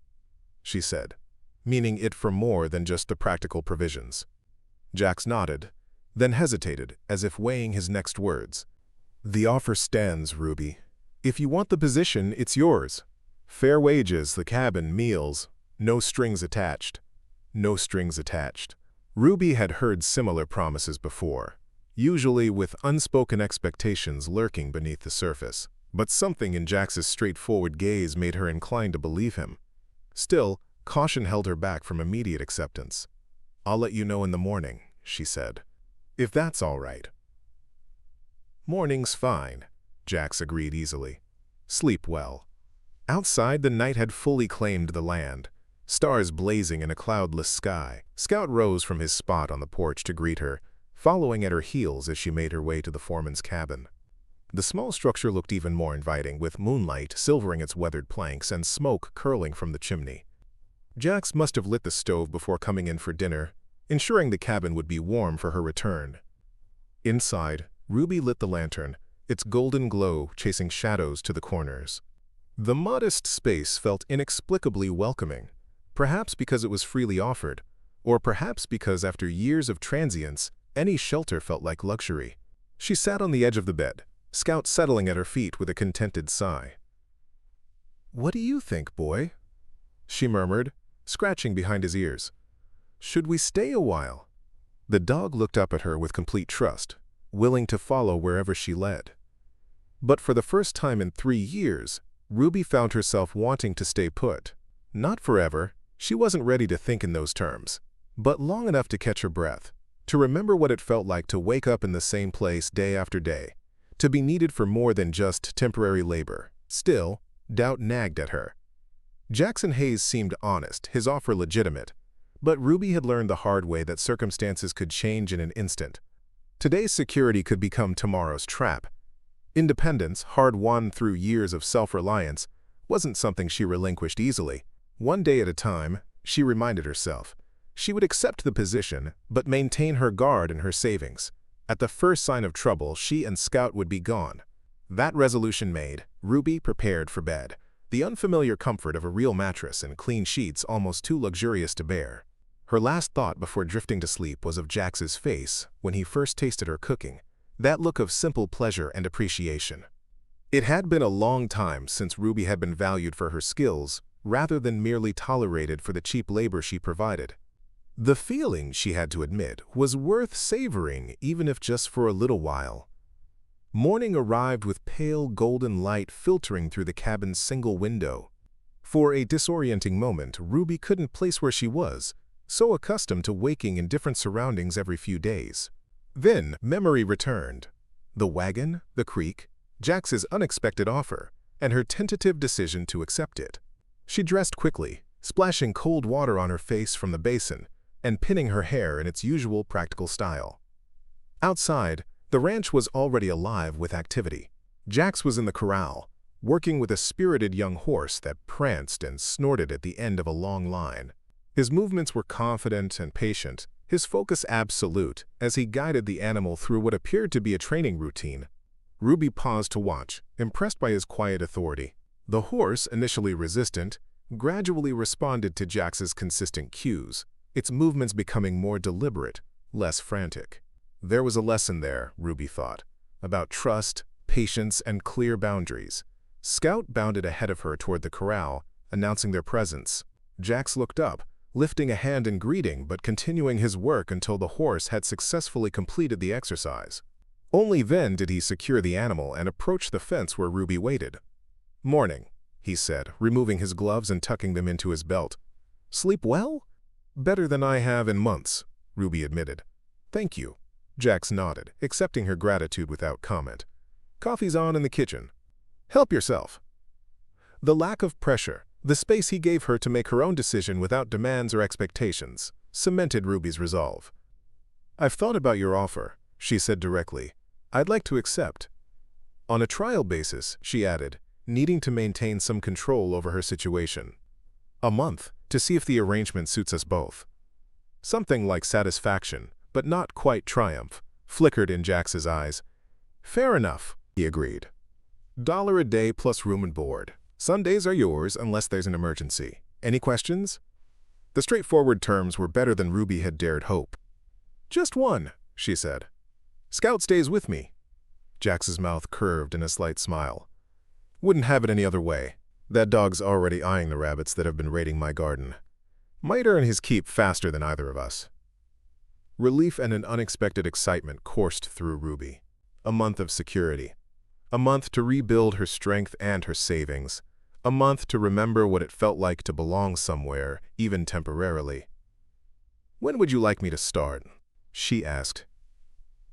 she said, meaning it for more than just the practical provisions. Jax nodded, then hesitated, as if weighing his next words. "The offer stands, Ruby. If you want the position, it's yours. Fair wages, the cabin, meals, no strings attached." No strings attached. Ruby had heard similar promises before, usually with unspoken expectations lurking beneath the surface. But something in Jax's straightforward gaze made her inclined to believe him. Still, caution held her back from immediate acceptance. "I'll let you know in the morning," she said. "If that's all right." "Morning's fine," Jax agreed easily. "Sleep well." Outside, the night had fully claimed the land, stars blazing in a cloudless sky. Scout rose from his spot on the porch to greet her, following at her heels as she made her way to the foreman's cabin. The small structure looked even more inviting, with moonlight silvering its weathered planks and smoke curling from the chimney. Jax must have lit the stove before coming in for dinner, ensuring the cabin would be warm for her return. Inside, Ruby lit the lantern, its golden glow chasing shadows to the corners. The modest space felt inexplicably welcoming, perhaps because it was freely offered, or perhaps because after years of transience, any shelter felt like luxury. She sat on the edge of the bed, Scout settling at her feet with a contented sigh. "What do you think, boy?" she murmured, scratching behind his ears. "Should we stay a while?" The dog looked up at her with complete trust, willing to follow wherever she led. But for the first time in 3 years, Ruby found herself wanting to stay put. Not forever, she wasn't ready to think in those terms, but long enough to catch her breath, to remember what it felt like to wake up in the same place day after day, to be needed for more than just temporary labor. Still, doubt nagged at her. Jackson Hayes seemed honest, his offer legitimate, but Ruby had learned the hard way that circumstances could change in an instant. Today's security could become tomorrow's trap. Independence, hard-won through years of self-reliance, wasn't something she relinquished easily. One day at a time, she reminded herself, she would accept the position, but maintain her guard and her savings. At the first sign of trouble, she and Scout would be gone. That resolution made, Ruby prepared for bed, the unfamiliar comfort of a real mattress and clean sheets almost too luxurious to bear. Her last thought before drifting to sleep was of Jax's face when he first tasted her cooking, that look of simple pleasure and appreciation. It had been a long time since Ruby had been valued for her skills, rather than merely tolerated for the cheap labor she provided. The feeling, she had to admit, was worth savoring even if just for a little while. Morning arrived with pale golden light filtering through the cabin's single window. For a disorienting moment, Ruby couldn't place where she was, so accustomed to waking in different surroundings every few days. Then memory returned. The wagon, the creek, Jax's unexpected offer, and her tentative decision to accept it. She dressed quickly, splashing cold water on her face from the basin, and pinning her hair in its usual practical style. Outside, the ranch was already alive with activity. Jax was in the corral, working with a spirited young horse that pranced and snorted at the end of a long line. His movements were confident and patient, his focus absolute, as he guided the animal through what appeared to be a training routine. Ruby paused to watch, impressed by his quiet authority. The horse, initially resistant, gradually responded to Jax's consistent cues, its movements becoming more deliberate, less frantic. There was a lesson there, Ruby thought, about trust, patience, and clear boundaries. Scout bounded ahead of her toward the corral, announcing their presence. Jax looked up, lifting a hand in greeting but continuing his work until the horse had successfully completed the exercise. Only then did he secure the animal and approach the fence where Ruby waited. "Morning," he said, removing his gloves and tucking them into his belt. "Sleep well?" "Better than I have in months," Ruby admitted. "Thank you." Jax nodded, accepting her gratitude without comment. "Coffee's on in the kitchen. Help yourself." The lack of pressure, the space he gave her to make her own decision without demands or expectations, cemented Ruby's resolve. "I've thought about your offer," she said directly. "I'd like to accept." On a trial basis, she added, needing to maintain some control over her situation. "A month, to see if the arrangement suits us both." Something like satisfaction, but not quite triumph, flickered in Jax's eyes. "Fair enough," he agreed. $1 a day plus room and board. Sundays are yours unless there's an emergency. Any questions?" The straightforward terms were better than Ruby had dared hope. "Just one," she said. "Scout stays with me." Jax's mouth curved in a slight smile. "Wouldn't have it any other way. That dog's already eyeing the rabbits that have been raiding my garden. Might earn his keep faster than either of us." Relief and an unexpected excitement coursed through Ruby. A month of security. A month to rebuild her strength and her savings. A month to remember what it felt like to belong somewhere, even temporarily. "When would you like me to start?" she asked.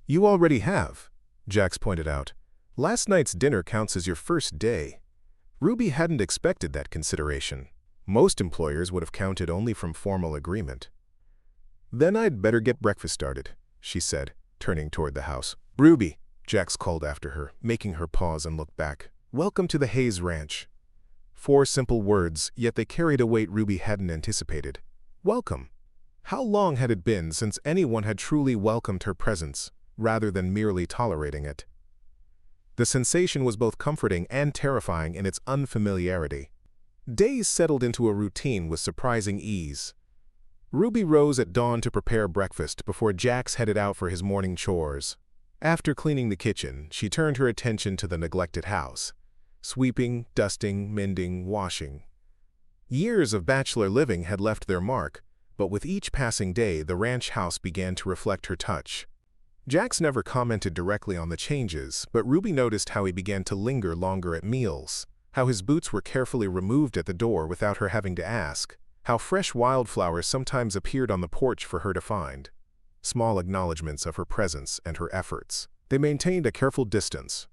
"You already have," Jax pointed out. "Last night's dinner counts as your first day." Ruby hadn't expected that consideration. Most employers would have counted only from formal agreement. "Then I'd better get breakfast started," she said, turning toward the house. "Ruby," Jax called after her, making her pause and look back. "Welcome to the Hayes Ranch." 4 simple words, yet they carried a weight Ruby hadn't anticipated. Welcome. How long had it been since anyone had truly welcomed her presence, rather than merely tolerating it? The sensation was both comforting and terrifying in its unfamiliarity. Days settled into a routine with surprising ease. Ruby rose at dawn to prepare breakfast before Jax headed out for his morning chores. After cleaning the kitchen, she turned her attention to the neglected house. Sweeping, dusting, mending, washing. Years of bachelor living had left their mark, but with each passing day, the ranch house began to reflect her touch. Jax never commented directly on the changes, but Ruby noticed how he began to linger longer at meals, how his boots were carefully removed at the door without her having to ask, how fresh wildflowers sometimes appeared on the porch for her to find. Small acknowledgments of her presence and her efforts. They maintained a careful distance.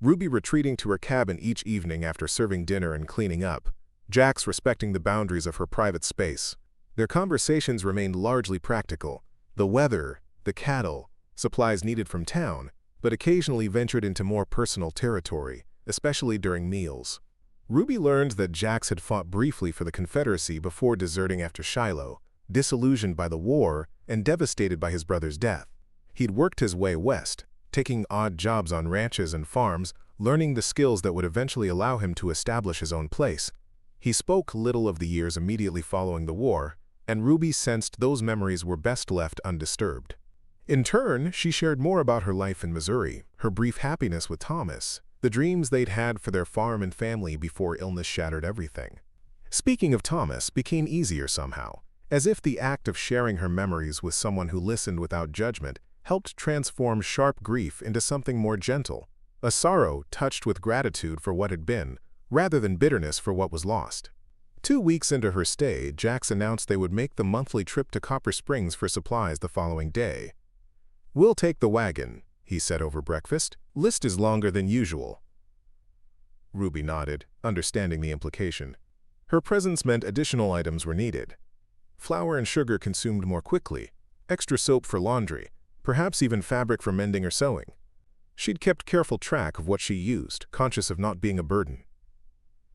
Ruby retreating to her cabin each evening after serving dinner and cleaning up, Jax respecting the boundaries of her private space. Their conversations remained largely practical. The weather, the cattle, supplies needed from town, but occasionally ventured into more personal territory, especially during meals. Ruby learned that Jax had fought briefly for the Confederacy before deserting after Shiloh, disillusioned by the war and devastated by his brother's death. He'd worked his way west, taking odd jobs on ranches and farms, learning the skills that would eventually allow him to establish his own place. He spoke little of the years immediately following the war, and Ruby sensed those memories were best left undisturbed. In turn, she shared more about her life in Missouri, her brief happiness with Thomas, the dreams they'd had for their farm and family before illness shattered everything. Speaking of Thomas became easier somehow, as if the act of sharing her memories with someone who listened without judgment helped transform sharp grief into something more gentle, a sorrow touched with gratitude for what had been, rather than bitterness for what was lost. 2 weeks into her stay, Jax announced they would make the monthly trip to Copper Springs for supplies the following day. "We'll take the wagon," he said over breakfast. "List is longer than usual." Ruby nodded, understanding the implication. Her presence meant additional items were needed. Flour and sugar consumed more quickly, extra soap for laundry, perhaps even fabric for mending or sewing. She'd kept careful track of what she used, conscious of not being a burden.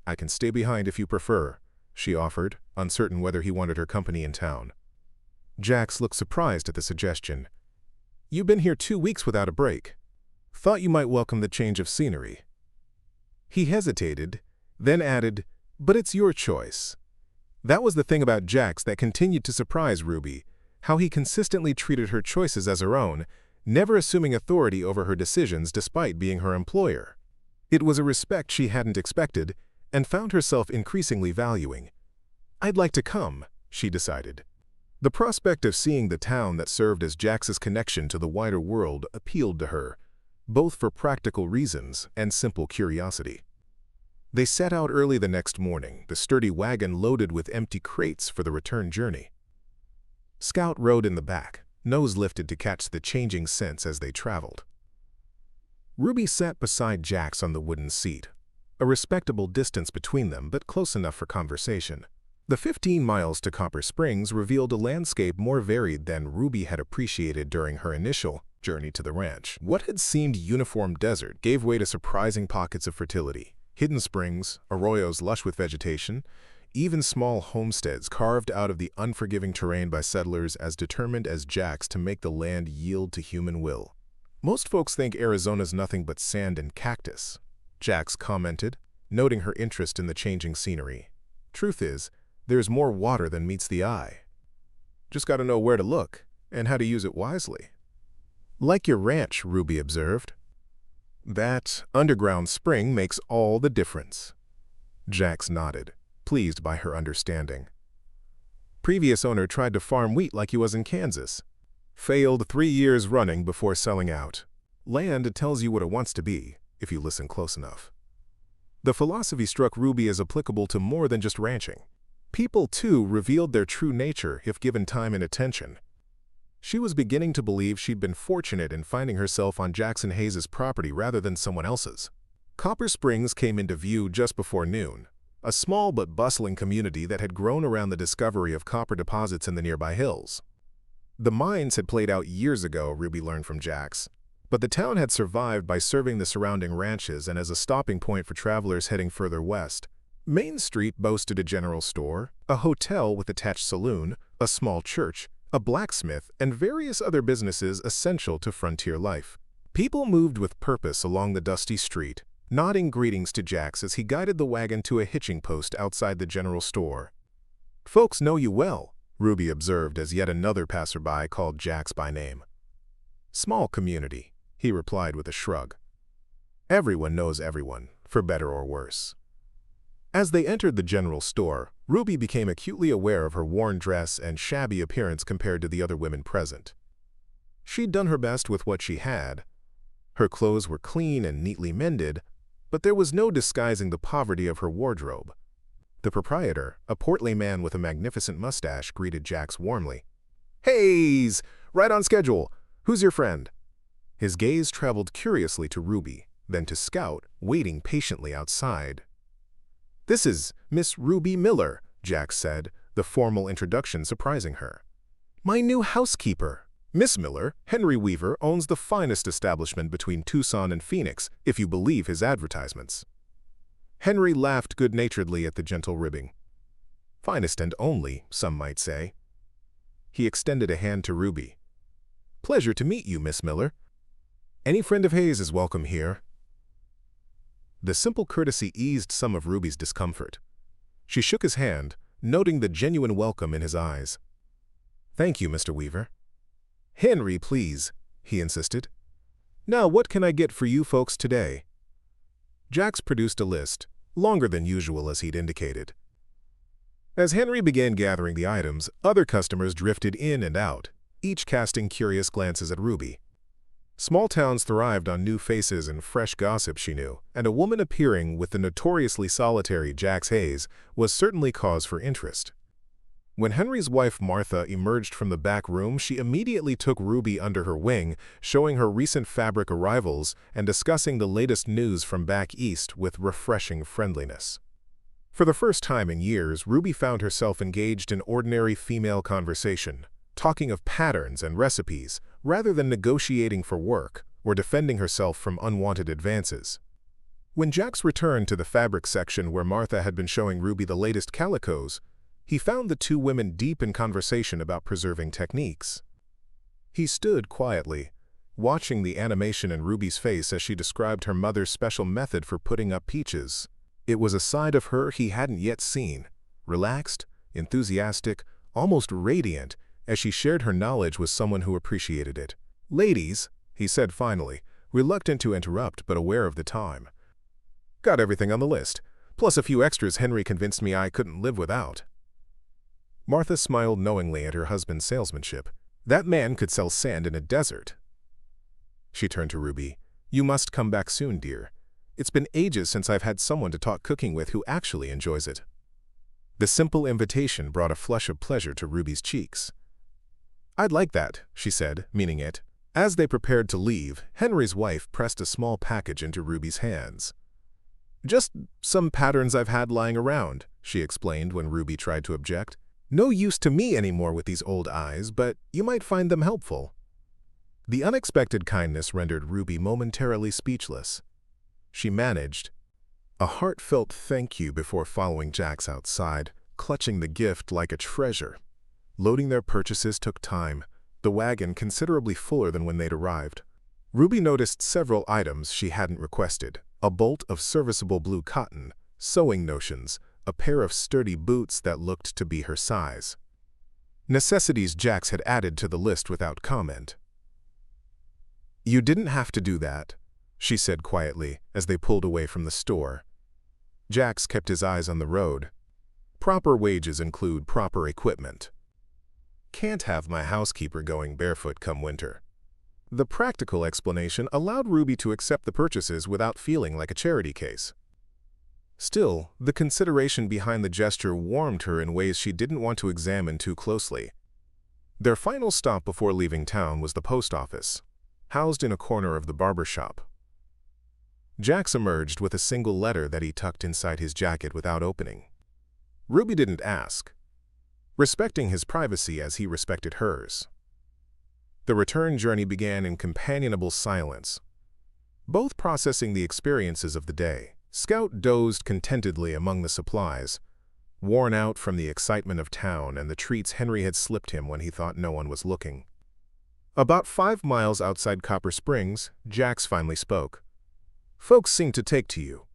"I can stay behind if you prefer," she offered, uncertain whether he wanted her company in town. Jax looked surprised at the suggestion. "You've been here 2 weeks without a break. Thought you might welcome the change of scenery." He hesitated, then added, "But it's your choice." That was the thing about Jax that continued to surprise Ruby, how he consistently treated her choices as her own, never assuming authority over her decisions despite being her employer. It was a respect she hadn't expected and found herself increasingly valuing. "I'd like to come," she decided. The prospect of seeing the town that served as Jax's connection to the wider world appealed to her, both for practical reasons and simple curiosity. They set out early the next morning, the sturdy wagon loaded with empty crates for the return journey. Scout rode in the back, nose lifted to catch the changing scents as they traveled. Ruby sat beside Jax on the wooden seat, a respectable distance between them but close enough for conversation. The 15 miles to Copper Springs revealed a landscape more varied than Ruby had appreciated during her initial journey to the ranch. What had seemed uniform desert gave way to surprising pockets of fertility, hidden springs, arroyos lush with vegetation, even small homesteads carved out of the unforgiving terrain by settlers as determined as Jax to make the land yield to human will. "Most folks think Arizona's nothing but sand and cactus," Jax commented, noting her interest in the changing scenery. "Truth is, there's more water than meets the eye. Just gotta know where to look and how to use it wisely." "Like your ranch," Ruby observed. "That underground spring makes all the difference." Jax nodded, pleased by her understanding. "Previous owner tried to farm wheat like he was in Kansas. Failed 3 years running before selling out. Land tells you what it wants to be, if you listen close enough." The philosophy struck Ruby as applicable to more than just ranching. People, too, revealed their true nature if given time and attention. She was beginning to believe she'd been fortunate in finding herself on Jackson Hayes' property rather than someone else's. Copper Springs came into view just before noon, a small but bustling community that had grown around the discovery of copper deposits in the nearby hills. The mines had played out years ago, Ruby learned from Jax. But the town had survived by serving the surrounding ranches and as a stopping point for travelers heading further west. Main Street boasted a general store, a hotel with attached saloon, a small church, a blacksmith, and various other businesses essential to frontier life. People moved with purpose along the dusty street, nodding greetings to Jax as he guided the wagon to a hitching post outside the general store. "Folks know you well," Ruby observed as yet another passerby called Jax by name. "Small community," he replied with a shrug. "Everyone knows everyone, for better or worse." As they entered the general store, Ruby became acutely aware of her worn dress and shabby appearance compared to the other women present. She'd done her best with what she had. Her clothes were clean and neatly mended, but there was no disguising the poverty of her wardrobe. The proprietor, a portly man with a magnificent mustache, greeted Jax warmly. "Hey's! Right on schedule. Who's your friend?" His gaze traveled curiously to Ruby, then to Scout, waiting patiently outside. "This is Miss Ruby Miller," Jax said, the formal introduction surprising her. "My new housekeeper. Miss Miller, Henry Weaver, owns the finest establishment between Tucson and Phoenix, if you believe his advertisements." Henry laughed good-naturedly at the gentle ribbing. "Finest and only, some might say." He extended a hand to Ruby. "Pleasure to meet you, Miss Miller. Any friend of Hayes is welcome here." The simple courtesy eased some of Ruby's discomfort. She shook his hand, noting the genuine welcome in his eyes. "Thank you, Mr. Weaver." "Henry, please," he insisted. "Now, what can I get for you folks today?" Jax produced a list, longer than usual as he'd indicated. As Henry began gathering the items, other customers drifted in and out, each casting curious glances at Ruby. Small towns thrived on new faces and fresh gossip, she knew, and a woman appearing with the notoriously solitary Jax Hayes was certainly cause for interest. When Henry's wife Martha emerged from the back room, she immediately took Ruby under her wing, showing her recent fabric arrivals and discussing the latest news from back east with refreshing friendliness. For the first time in years, Ruby found herself engaged in ordinary female conversation, talking of patterns and recipes, rather than negotiating for work or defending herself from unwanted advances. When Jax returned to the fabric section where Martha had been showing Ruby the latest calicos, he found the two women deep in conversation about preserving techniques. He stood quietly, watching the animation in Ruby's face as she described her mother's special method for putting up peaches. It was a side of her he hadn't yet seen, relaxed, enthusiastic, almost radiant, as she shared her knowledge with someone who appreciated it. "Ladies," he said finally, reluctant to interrupt but aware of the time. "Got everything on the list, plus a few extras Henry convinced me I couldn't live without." Martha smiled knowingly at her husband's salesmanship. That man could sell sand in a desert. She turned to Ruby. "You must come back soon, dear. It's been ages since I've had someone to talk cooking with who actually enjoys it." The simple invitation brought a flush of pleasure to Ruby's cheeks. "I'd like that," she said, meaning it. As they prepared to leave, Henry's wife pressed a small package into Ruby's hands. "Just some patterns I've had lying around," she explained when Ruby tried to object. "No use to me anymore with these old eyes, but you might find them helpful." The unexpected kindness rendered Ruby momentarily speechless. She managed a heartfelt thank you before following Jax outside, clutching the gift like a treasure. Loading their purchases took time, the wagon considerably fuller than when they'd arrived. Ruby noticed several items she hadn't requested: a bolt of serviceable blue cotton, sewing notions, a pair of sturdy boots that looked to be her size. Necessities Jax had added to the list without comment. "You didn't have to do that," she said quietly as they pulled away from the store. Jax kept his eyes on the road. "Proper wages include proper equipment. Can't have my housekeeper going barefoot come winter." The practical explanation allowed Ruby to accept the purchases without feeling like a charity case. Still, the consideration behind the gesture warmed her in ways she didn't want to examine too closely. Their final stop before leaving town was the post office, housed in a corner of the barber shop. Jax emerged with a single letter that he tucked inside his jacket without opening. Ruby didn't ask, respecting his privacy as he respected hers. The return journey began in companionable silence, both processing the experiences of the day. Scout dozed contentedly among the supplies, worn out from the excitement of town and the treats Henry had slipped him when he thought no one was looking. About 5 miles outside Copper Springs, Jax finally spoke. "Folks seem to take to you."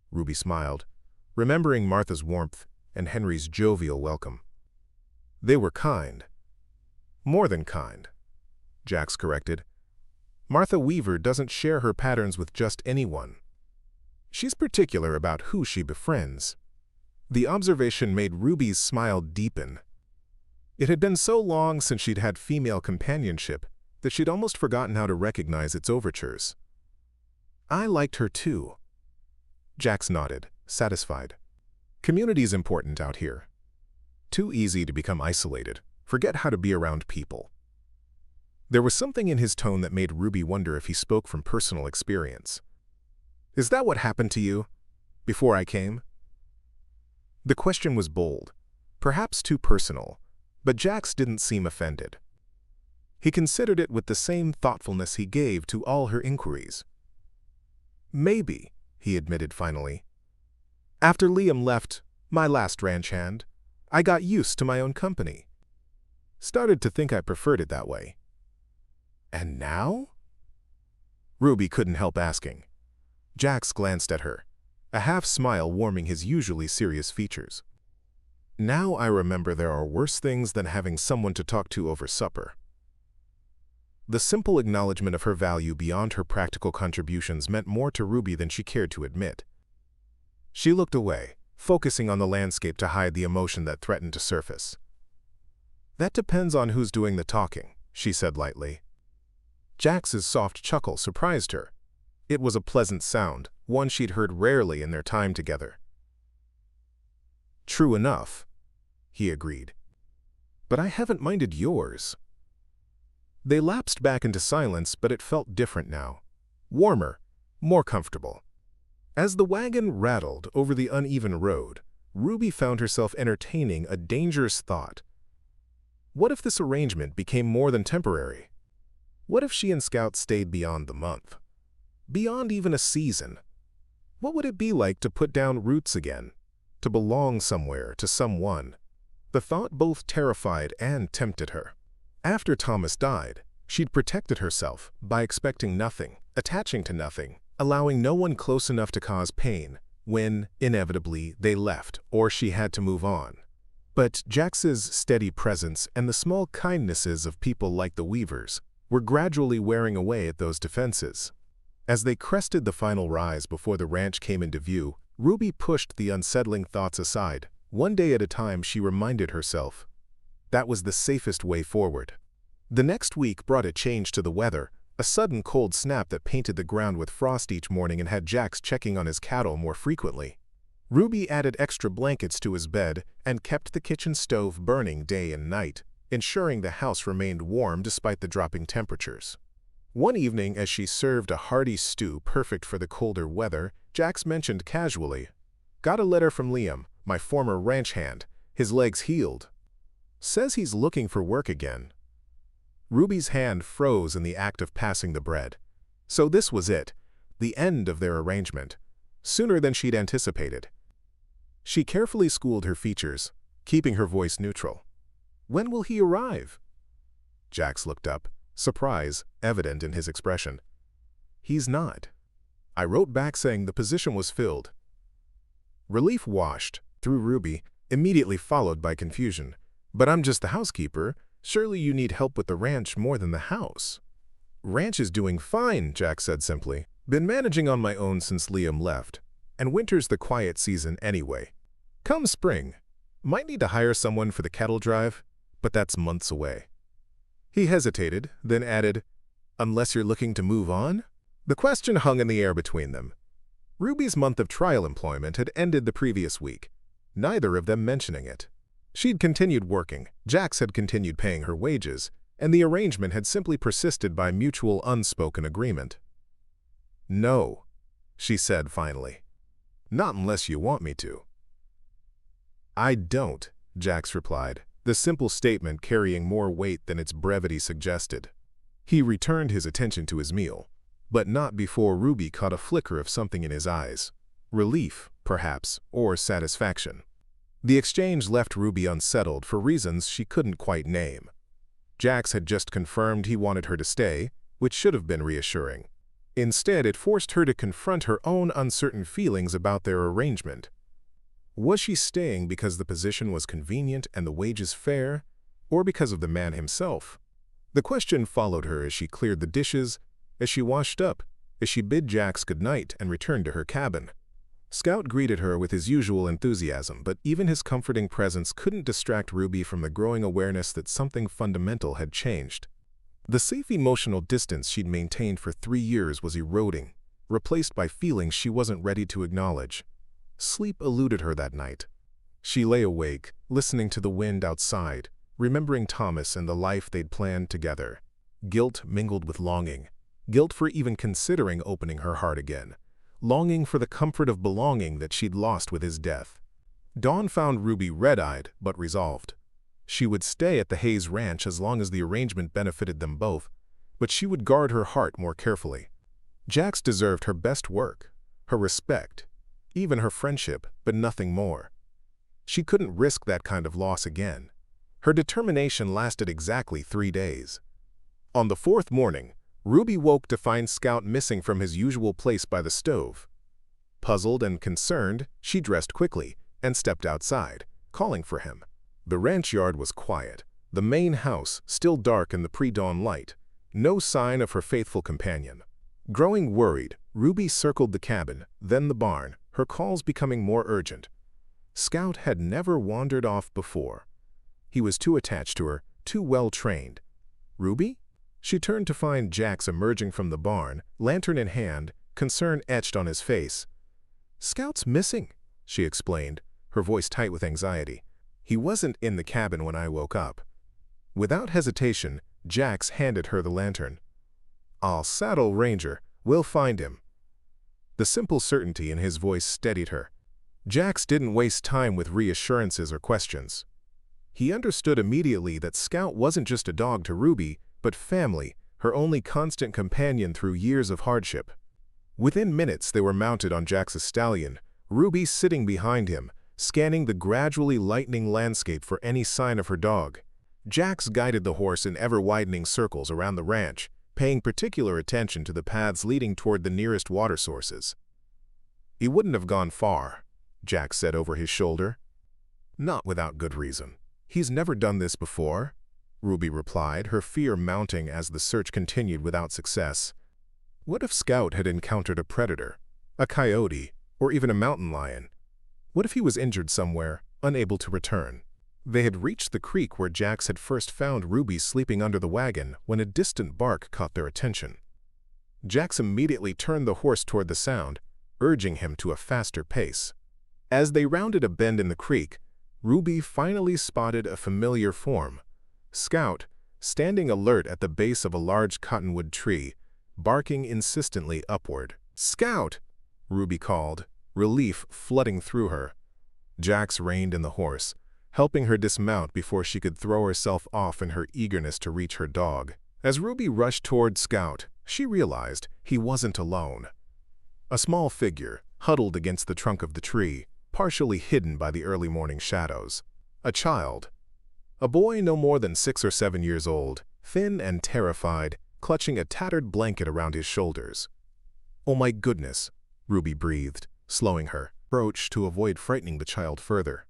Ruby smiled, remembering Martha's warmth and Henry's jovial welcome. "They were kind." "More than kind," Jax corrected. "Martha Weaver doesn't share her patterns with just anyone. She's particular about who she befriends." The observation made Ruby's smile deepen. It had been so long since she'd had female companionship that she'd almost forgotten how to recognize its overtures. "I liked her too." Jax nodded, satisfied. "Community's important out here. Too easy to become isolated, forget how to be around people." There was something in his tone that made Ruby wonder if he spoke from personal experience. "Is that what happened to you before I came?" The question was bold, perhaps too personal, but Jax didn't seem offended. He considered it with the same thoughtfulness he gave to all her inquiries. "Maybe," he admitted finally. "After Liam left, my last ranch hand, I got used to my own company. Started to think I preferred it that way." "And now?" Ruby couldn't help asking. Jax glanced at her, a half-smile warming his usually serious features. "Now I remember there are worse things than having someone to talk to over supper." The simple acknowledgement of her value beyond her practical contributions meant more to Ruby than she cared to admit. She looked away, focusing on the landscape to hide the emotion that threatened to surface. "That depends on who's doing the talking," she said lightly. Jax's soft chuckle surprised her. It was a pleasant sound, one she'd heard rarely in their time together. "True enough," he agreed. "But I haven't minded yours." They lapsed back into silence, but it felt different now. Warmer, more comfortable. As the wagon rattled over the uneven road, Ruby found herself entertaining a dangerous thought. What if this arrangement became more than temporary? What if she and Scout stayed beyond the month? Beyond even a season? What would it be like to put down roots again? To belong somewhere, to someone? The thought both terrified and tempted her. After Thomas died, she'd protected herself by expecting nothing, attaching to nothing, allowing no one close enough to cause pain when, inevitably, they left or she had to move on. But Jax's steady presence and the small kindnesses of people like the Weavers were gradually wearing away at those defenses. As they crested the final rise before the ranch came into view, Ruby pushed the unsettling thoughts aside. One day at a time, she reminded herself. That was the safest way forward. The next week brought a change to the weather, a sudden cold snap that painted the ground with frost each morning and had Jax checking on his cattle more frequently. Ruby added extra blankets to his bed and kept the kitchen stove burning day and night, ensuring the house remained warm despite the dropping temperatures. One evening, as she served a hearty stew perfect for the colder weather, Jax mentioned casually, "Got a letter from Liam, my former ranch hand. His leg's healed. Says he's looking for work again." Ruby's hand froze in the act of passing the bread. So this was it, the end of their arrangement, sooner than she'd anticipated. She carefully schooled her features, keeping her voice neutral. "When will he arrive?" Jax looked up, surprise evident in his expression. "He's not." I wrote back saying the position was filled. Relief washed through Ruby, immediately followed by confusion. "But I'm just the housekeeper. Surely you need help with the ranch more than the house." "Ranch is doing fine," Jax said simply. "Been managing on my own since Liam left. And winter's the quiet season anyway. Come spring, might need to hire someone for the cattle drive, but that's months away." He hesitated, then added, "Unless you're looking to move on?" The question hung in the air between them. Ruby's month of trial employment had ended the previous week, neither of them mentioning it. She'd continued working, Jax had continued paying her wages, and the arrangement had simply persisted by mutual unspoken agreement. "No," she said finally. "Not unless you want me to." "I don't," Jax replied, the simple statement carrying more weight than its brevity suggested. He returned his attention to his meal, but not before Ruby caught a flicker of something in his eyes. Relief, perhaps, or satisfaction. The exchange left Ruby unsettled for reasons she couldn't quite name. Jax had just confirmed he wanted her to stay, which should have been reassuring. Instead, it forced her to confront her own uncertain feelings about their arrangement. Was she staying because the position was convenient and the wages fair, or because of the man himself? The question followed her as she cleared the dishes, as she washed up, as she bid Jax goodnight and returned to her cabin. Scout greeted her with his usual enthusiasm, but even his comforting presence couldn't distract Ruby from the growing awareness that something fundamental had changed. The safe emotional distance she'd maintained for 3 years was eroding, replaced by feelings she wasn't ready to acknowledge. Sleep eluded her that night. She lay awake, listening to the wind outside, remembering Thomas and the life they'd planned together. Guilt mingled with longing. Guilt for even considering opening her heart again. Longing for the comfort of belonging that she'd lost with his death. Dawn found Ruby red-eyed but resolved. She would stay at the Hayes Ranch as long as the arrangement benefited them both, but she would guard her heart more carefully. Jax deserved her best work, her respect, even her friendship, but nothing more. She couldn't risk that kind of loss again. Her determination lasted exactly 3 days. On the 4th morning, Ruby woke to find Scout missing from his usual place by the stove. Puzzled and concerned, she dressed quickly and stepped outside, calling for him. The ranch yard was quiet, the main house still dark in the pre-dawn light. No sign of her faithful companion. Growing worried, Ruby circled the cabin, then the barn, her calls becoming more urgent. Scout had never wandered off before. He was too attached to her, too well-trained. Ruby? She turned to find Jax emerging from the barn, lantern in hand, concern etched on his face. "Scout's missing," she explained, her voice tight with anxiety. "He wasn't in the cabin when I woke up." Without hesitation, Jax handed her the lantern. "I'll saddle Ranger. We'll find him." The simple certainty in his voice steadied her. Jax didn't waste time with reassurances or questions. He understood immediately that Scout wasn't just a dog to Ruby, but family, her only constant companion through years of hardship. Within minutes they were mounted on Jax's stallion, Ruby sitting behind him, scanning the gradually lightening landscape for any sign of her dog. Jax guided the horse in ever-widening circles around the ranch, paying particular attention to the paths leading toward the nearest water sources. "He wouldn't have gone far," Jax said over his shoulder. "Not without good reason. He's never done this before," Ruby replied, her fear mounting as the search continued without success. What if Scout had encountered a predator, a coyote, or even a mountain lion? What if he was injured somewhere, unable to return? They had reached the creek where Jax had first found Ruby sleeping under the wagon when a distant bark caught their attention. Jax immediately turned the horse toward the sound, urging him to a faster pace. As they rounded a bend in the creek, Ruby finally spotted a familiar form. Scout, standing alert at the base of a large cottonwood tree, barking insistently upward. "Scout!" Ruby called, relief flooding through her. Jax reined in the horse, helping her dismount before she could throw herself off in her eagerness to reach her dog. As Ruby rushed toward Scout, she realized he wasn't alone. A small figure, huddled against the trunk of the tree, partially hidden by the early morning shadows. A child. A boy no more than 6 or 7 years old, thin and terrified, clutching a tattered blanket around his shoulders. "Oh my goodness," Ruby breathed, slowing her approach to avoid frightening the child further.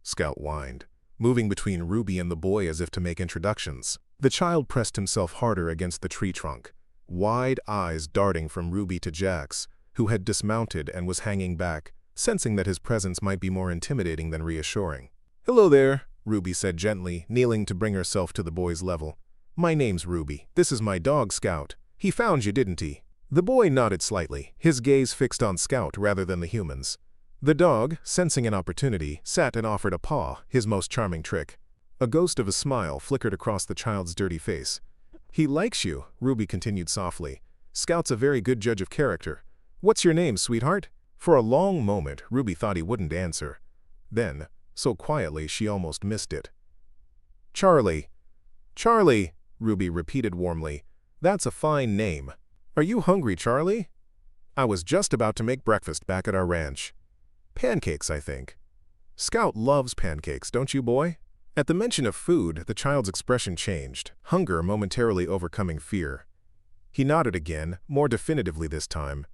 Scout whined, moving between Ruby and the boy as if to make introductions. The child pressed himself harder against the tree trunk, wide eyes darting from Ruby to Jax, who had dismounted and was hanging back, sensing that his presence might be more intimidating than reassuring. "Hello there," Ruby said gently, kneeling to bring herself to the boy's level. "My name's Ruby. This is my dog, Scout. He found you, didn't he?" The boy nodded slightly, his gaze fixed on Scout rather than the humans. The dog, sensing an opportunity, sat and offered a paw, his most charming trick. A ghost of a smile flickered across the child's dirty face. "He likes you," Ruby continued softly. "Scout's a very good judge of character. What's your name, sweetheart?" For a long moment, Ruby thought he wouldn't answer. Then, so quietly she almost missed it. "Charlie." "Charlie," Ruby repeated warmly, That's a fine name. Are you hungry, Charlie? I was just about to make breakfast back at our ranch. Pancakes, I think. Scout loves pancakes, don't you, boy? At the mention of food, the child's expression changed, hunger momentarily overcoming fear. He nodded again, more definitively this time.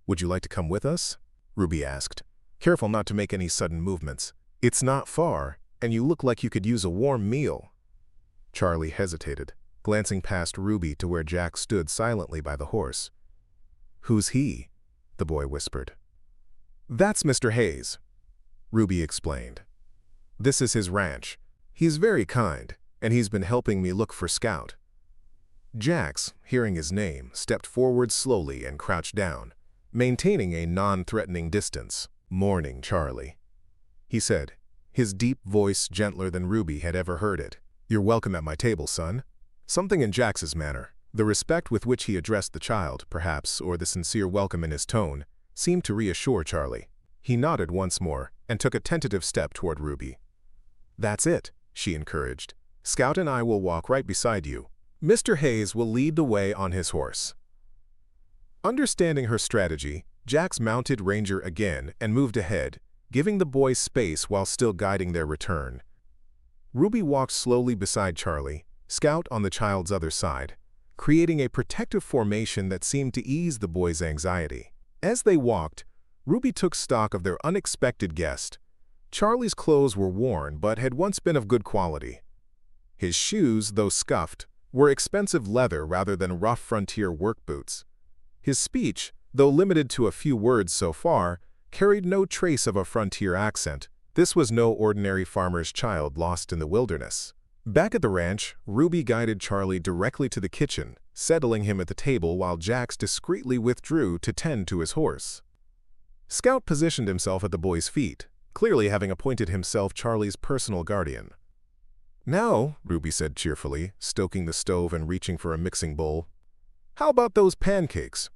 Would you like to come with us? Ruby asked, careful not to make any sudden movements. It's not far, and you look like you could use a warm meal. Charlie hesitated, glancing past Ruby to where Jack stood silently by the horse. Who's he? The boy whispered. That's Mr. Hayes, Ruby explained. This is his ranch. He's very kind, and he's been helping me look for Scout. Jax, hearing his name, stepped forward slowly and crouched down, maintaining a non-threatening distance. Morning, Charlie, he said, his deep voice gentler than Ruby had ever heard it. You're welcome at my table, son. Something in Jax's manner, the respect with which he addressed the child, perhaps, or the sincere welcome in his tone, seemed to reassure Charlie. He nodded once more and took a tentative step toward Ruby. That's it, she encouraged. Scout and I will walk right beside you. Mr. Hayes will lead the way on his horse. Understanding her strategy, Jax mounted Ranger again and moved ahead, giving the boys space while still guiding their return. Ruby walked slowly beside Charlie, Scout on the child's other side, creating a protective formation that seemed to ease the boys' anxiety. As they walked, Ruby took stock of their unexpected guest. Charlie's clothes were worn but had once been of good quality. His shoes, though scuffed, were expensive leather rather than rough frontier work boots. His speech, though limited to a few words so far, carried no trace of a frontier accent. This was no ordinary farmer's child lost in the wilderness. Back at the ranch, Ruby guided Charlie directly to the kitchen, settling him at the table while Jax discreetly withdrew to tend to his horse. Scout positioned himself at the boy's feet, clearly having appointed himself Charlie's personal guardian. Now, Ruby said cheerfully, stoking the stove and reaching for a mixing bowl, how about those pancakes?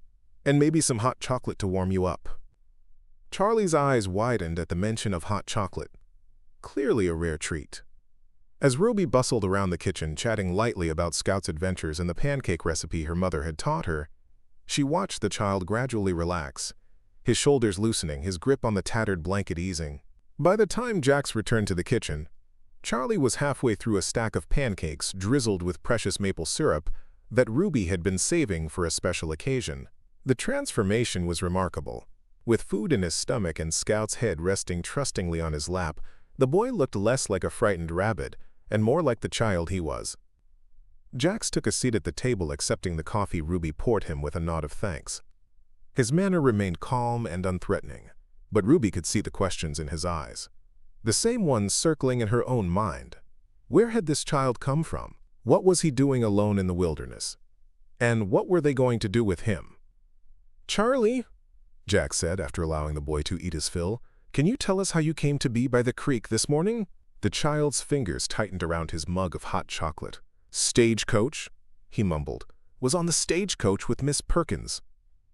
And maybe some hot chocolate to warm you up. Charlie's eyes widened at the mention of hot chocolate. Clearly a rare treat. As Ruby bustled around the kitchen chatting lightly about Scout's adventures and the pancake recipe her mother had taught her, she watched the child gradually relax, his shoulders loosening, his grip on the tattered blanket easing. By the time Jax returned to the kitchen, Charlie was halfway through a stack of pancakes drizzled with precious maple syrup that Ruby had been saving for a special occasion. The transformation was remarkable. With food in his stomach and Scout's head resting trustingly on his lap, the boy looked less like a frightened rabbit and more like the child he was. Jax took a seat at the table, accepting the coffee Ruby poured him with a nod of thanks. His manner remained calm and unthreatening, but Ruby could see the questions in his eyes, the same ones circling in her own mind. Where had this child come from? What was he doing alone in the wilderness? And what were they going to do with him? Charlie, Jack said after allowing the boy to eat his fill, can you tell us how you came to be by the creek this morning? The child's fingers tightened around his mug of hot chocolate. Stagecoach, he mumbled, was on the stagecoach with Miss Perkins.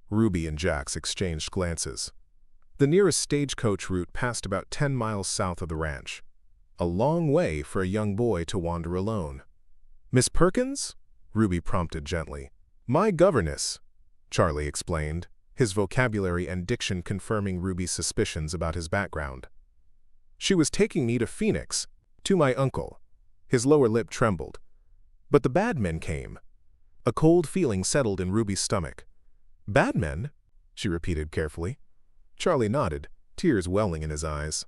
Ruby and Jax exchanged glances. The nearest stagecoach route passed about 10 miles south of the ranch. A long way for a young boy to wander alone. Miss Perkins? Ruby prompted gently. My governess, Charlie explained, his vocabulary and diction confirming Ruby's suspicions about his background. She was taking me to Phoenix, to my uncle. His lower lip trembled. But the bad men came. A cold feeling settled in Ruby's stomach. Bad men? She repeated carefully. Charlie nodded, tears welling in his eyes.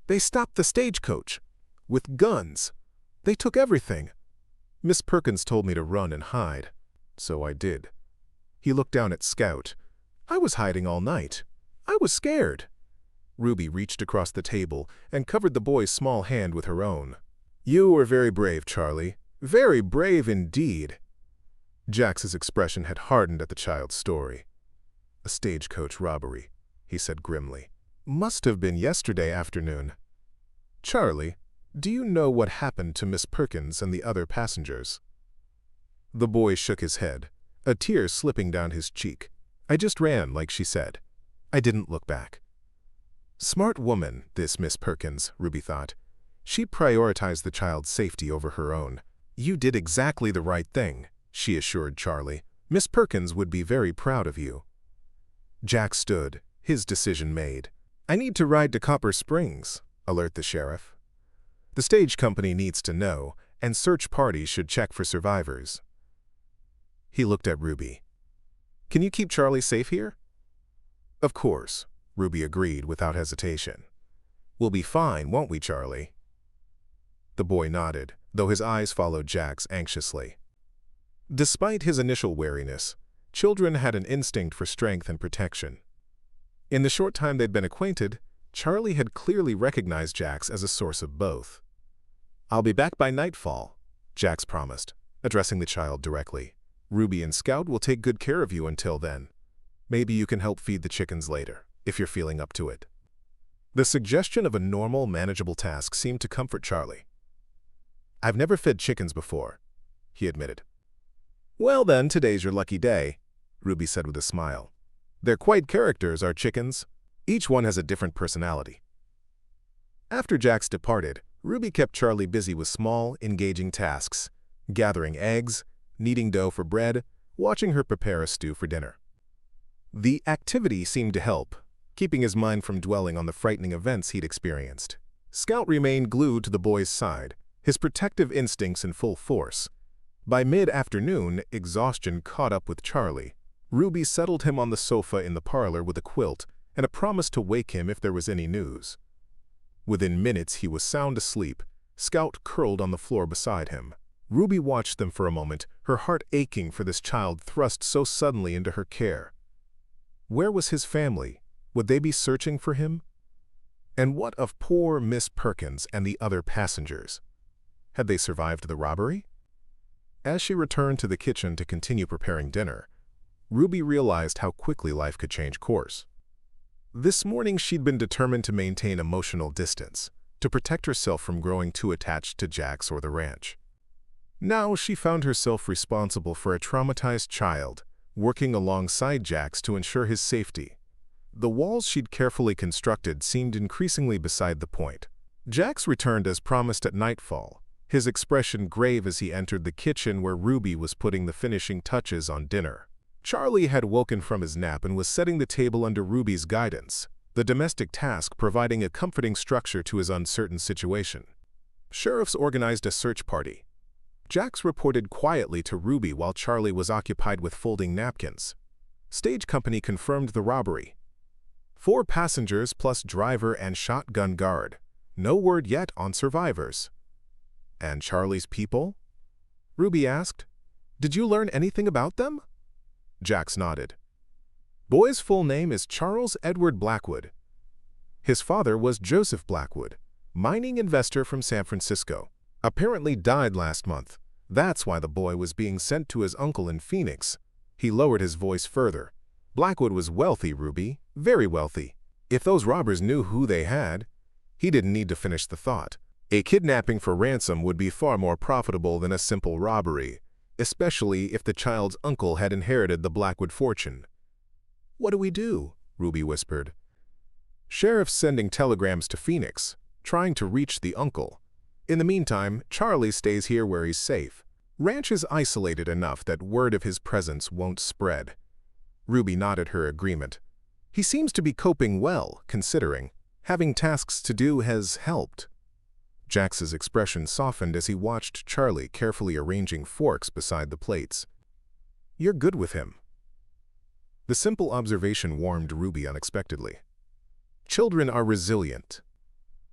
They stopped the stagecoach. With guns. They took everything. Miss Perkins told me to run and hide. So I did. He looked down at Scout. I was hiding all night. I was scared. Ruby reached across the table and covered the boy's small hand with her own. You were very brave, Charlie. Very brave indeed. Jax's expression had hardened at the child's story. A stagecoach robbery, he said grimly. Must have been yesterday afternoon. Charlie, do you know what happened to Miss Perkins and the other passengers? The boy shook his head, a tear slipping down his cheek. I just ran, like she said. I didn't look back. Smart woman, this Miss Perkins, Ruby thought. She prioritized the child's safety over her own. You did exactly the right thing. she assured Charlie. "Miss Perkins would be very proud of you." Jack stood, his decision made. "I need to ride to Copper Springs," alert the sheriff. "The stage company needs to know, and search parties should check for survivors." He looked at Ruby. "Can you keep Charlie safe here?" "Of course," Ruby agreed without hesitation. "We'll be fine, won't we, Charlie?" The boy nodded, though his eyes followed Jack's anxiously. Despite his initial wariness, children had an instinct for strength and protection. In the short time they'd been acquainted, Charlie had clearly recognized Jax as a source of both. "I'll be back by nightfall," Jax promised, addressing the child directly. "Ruby and Scout will take good care of you until then. Maybe you can help feed the chickens later, if you're feeling up to it." The suggestion of a normal, manageable task seemed to comfort Charlie. "I've never fed chickens before," he admitted. "Well then, today's your lucky day," Ruby said with a smile. "They're quite characters, our chickens. Each one has a different personality." After Jax departed, Ruby kept Charlie busy with small, engaging tasks, gathering eggs, kneading dough for bread, watching her prepare a stew for dinner. The activity seemed to help, keeping his mind from dwelling on the frightening events he'd experienced. Scout remained glued to the boy's side, his protective instincts in full force. By mid-afternoon, exhaustion caught up with Charlie. Ruby settled him on the sofa in the parlor with a quilt and a promise to wake him if there was any news. Within minutes, he was sound asleep, Scout curled on the floor beside him. Ruby watched them for a moment, her heart aching for this child thrust so suddenly into her care. Where was his family? Would they be searching for him? And what of poor Miss Perkins and the other passengers? Had they survived the robbery? As she returned to the kitchen to continue preparing dinner, Ruby realized how quickly life could change course. This morning she'd been determined to maintain emotional distance, to protect herself from growing too attached to Jax or the ranch. Now she found herself responsible for a traumatized child, working alongside Jax to ensure his safety. The walls she'd carefully constructed seemed increasingly beside the point. Jax returned as promised at nightfall, his expression grave as he entered the kitchen where Ruby was putting the finishing touches on dinner. Charlie had woken from his nap and was setting the table under Ruby's guidance, the domestic task providing a comforting structure to his uncertain situation. Sheriffs organized a search party. Jax reported quietly to Ruby while Charlie was occupied with folding napkins. Stage company confirmed the robbery. 4 passengers plus driver and shotgun guard. No word yet on survivors. "And Charlie's people?" Ruby asked. "Did you learn anything about them?" Jax nodded. "Boy's full name is Charles Edward Blackwood. His father was Joseph Blackwood, mining investor from San Francisco. Apparently died last month. That's why the boy was being sent to his uncle in Phoenix." He lowered his voice further. "Blackwood was wealthy, Ruby, very wealthy. If those robbers knew who they had..." He didn't need to finish the thought. "A kidnapping for ransom would be far more profitable than a simple robbery, especially if the child's uncle had inherited the Blackwood fortune." "What do we do?" Ruby whispered. "Sheriff's sending telegrams to Phoenix, trying to reach the uncle. In the meantime, Charlie stays here where he's safe. Ranch is isolated enough that word of his presence won't spread." Ruby nodded her agreement. "He seems to be coping well, considering. Having tasks to do has helped." Jax's expression softened as he watched Charlie carefully arranging forks beside the plates. "You're good with him." The simple observation warmed Ruby unexpectedly. Children are resilient,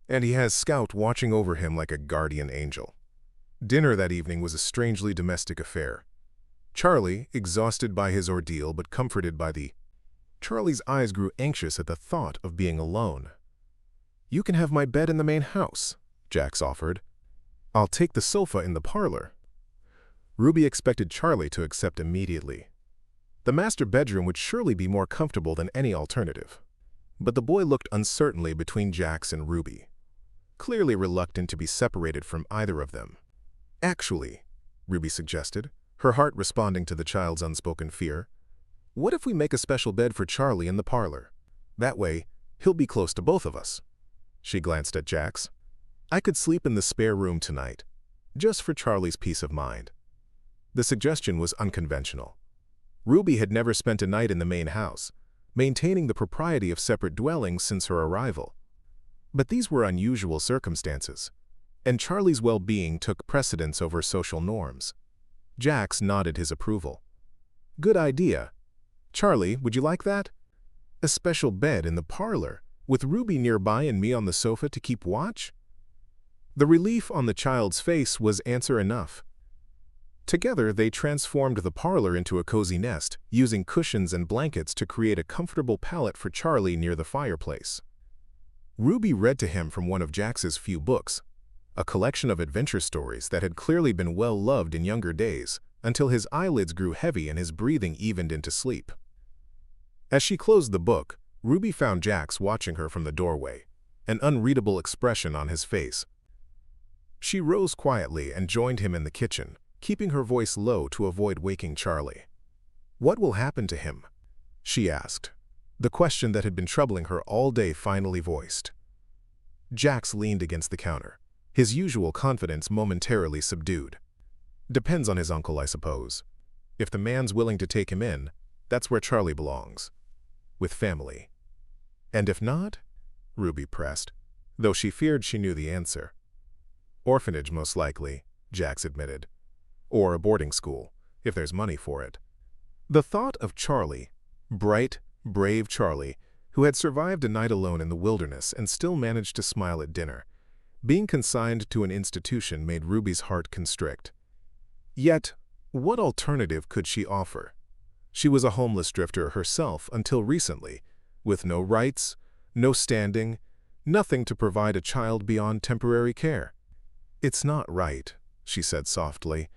and he has Scout watching over him like a guardian angel. Dinner that evening was a strangely domestic affair. Charlie, exhausted by his ordeal but comforted by Charlie's eyes grew anxious at the thought of being alone. "You can have my bed in the main house," Jax offered. "I'll take the sofa in the parlor." Ruby expected Charlie to accept immediately. The master bedroom would surely be more comfortable than any alternative. But the boy looked uncertainly between Jax and Ruby, clearly reluctant to be separated from either of them. "Actually," Ruby suggested, her heart responding to the child's unspoken fear, "what if we make a special bed for Charlie in the parlor? That way, he'll be close to both of us." She glanced at Jax. "I could sleep in the spare room tonight, just for Charlie's peace of mind." The suggestion was unconventional. Ruby had never spent a night in the main house, maintaining the propriety of separate dwellings since her arrival. But these were unusual circumstances, and Charlie's well-being took precedence over social norms. Jax nodded his approval. "Good idea. Charlie, would you like that? A special bed in the parlor, with Ruby nearby and me on the sofa to keep watch?" The relief on the child's face was answer enough. Together, they transformed the parlor into a cozy nest, using cushions and blankets to create a comfortable pallet for Charlie near the fireplace. Ruby read to him from one of Jax's few books, a collection of adventure stories that had clearly been well loved in younger days, until his eyelids grew heavy and his breathing evened into sleep. As she closed the book, Ruby found Jax watching her from the doorway, an unreadable expression on his face. She rose quietly and joined him in the kitchen, keeping her voice low to avoid waking Charlie. "What will happen to him?" she asked, the question that had been troubling her all day finally voiced. Jax leaned against the counter, his usual confidence momentarily subdued. "Depends on his uncle, I suppose. If the man's willing to take him in, that's where Charlie belongs. With family. And if not?" Ruby pressed, though she feared she knew the answer. "Orphanage, most likely," Jax admitted. "Or a boarding school, if there's money for it." The thought of Charlie, bright, brave Charlie, who had survived a night alone in the wilderness and still managed to smile at dinner, being consigned to an institution made Ruby's heart constrict. Yet, what alternative could she offer? She was a homeless drifter herself until recently, with no rights, no standing, nothing to provide a child beyond temporary care. "It's not right," she said softly,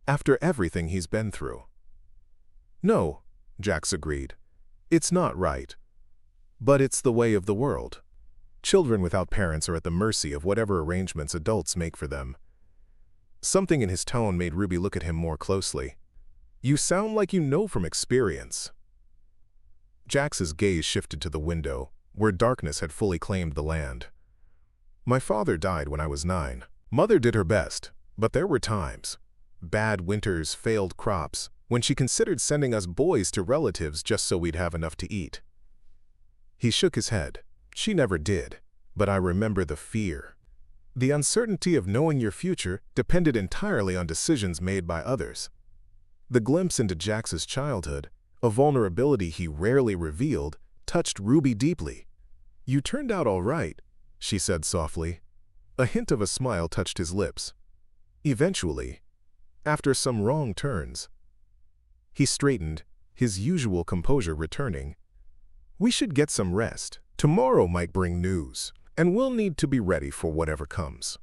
"after everything he's been through." "No," Jax agreed, "it's not right. But it's the way of the world. Children without parents are at the mercy of whatever arrangements adults make for them." Something in his tone made Ruby look at him more closely. "You sound like you know from experience." Jax's gaze shifted to the window, where darkness had fully claimed the land. "My father died when I was 9. Mother did her best, but there were times, bad winters, failed crops, when she considered sending us boys to relatives just so we'd have enough to eat." He shook his head. "She never did, but I remember the fear. The uncertainty of knowing your future depended entirely on decisions made by others." The glimpse into Jax's childhood, a vulnerability he rarely revealed, touched Ruby deeply. "You turned out all right," she said softly. A hint of a smile touched his lips. "Eventually, after some wrong turns." He straightened, his usual composure returning. "We should get some rest. Tomorrow might bring news, and we'll need to be ready for whatever comes."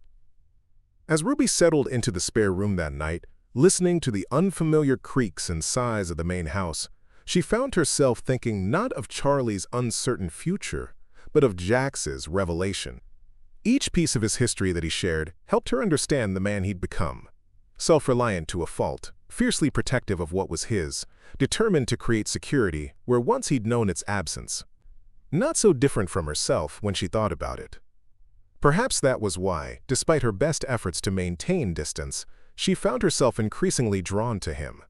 As Ruby settled into the spare room that night, listening to the unfamiliar creaks and sighs of the main house, she found herself thinking not of Charlie's uncertain future, but of Jax's revelation. Each piece of his history that he shared helped her understand the man he'd become. Self-reliant to a fault, fiercely protective of what was his, determined to create security where once he'd known its absence. Not so different from herself when she thought about it. Perhaps that was why, despite her best efforts to maintain distance, she found herself increasingly drawn to him.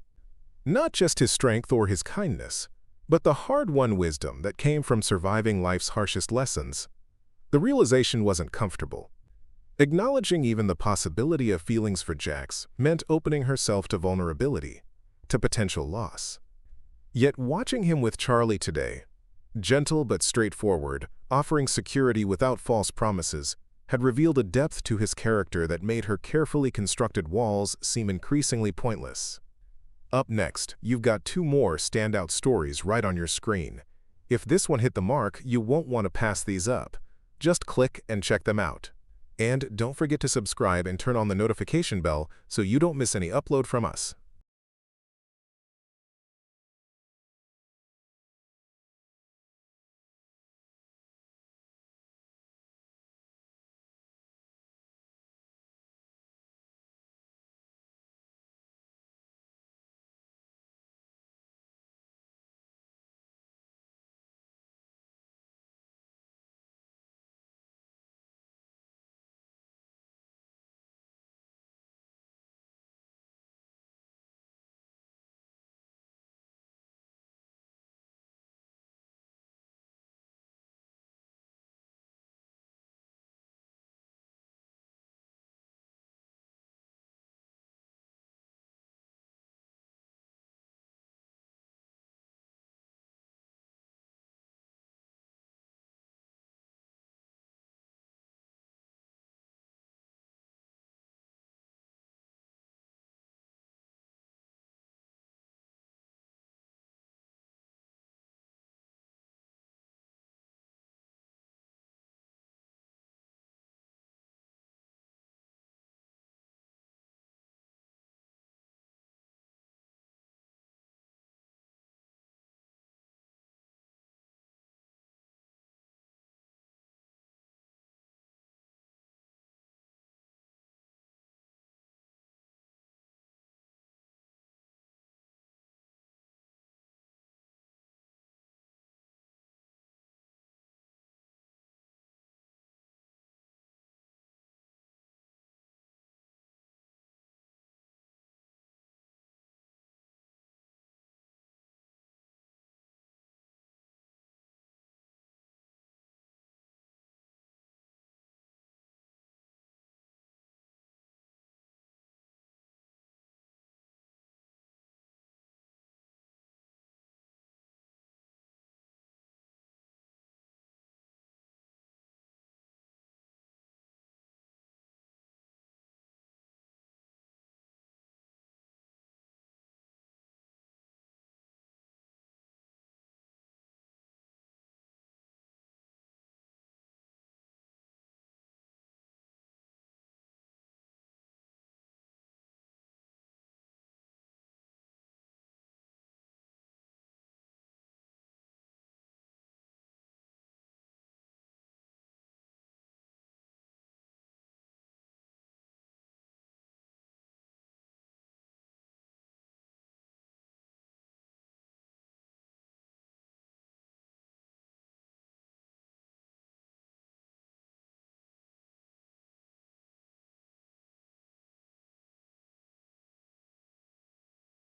Not just his strength or his kindness, but the hard-won wisdom that came from surviving life's harshest lessons. The realization wasn't comfortable. Acknowledging even the possibility of feelings for Jax meant opening herself to vulnerability, to potential loss. Yet watching him with Charlie today, gentle but straightforward, offering security without false promises, had revealed a depth to his character that made her carefully constructed walls seem increasingly pointless. Up next, you've got 2 more standout stories right on your screen. If this one hit the mark, you won't want to pass these up. Just click and check them out. And don't forget to subscribe and turn on the notification bell so you don't miss any upload from us.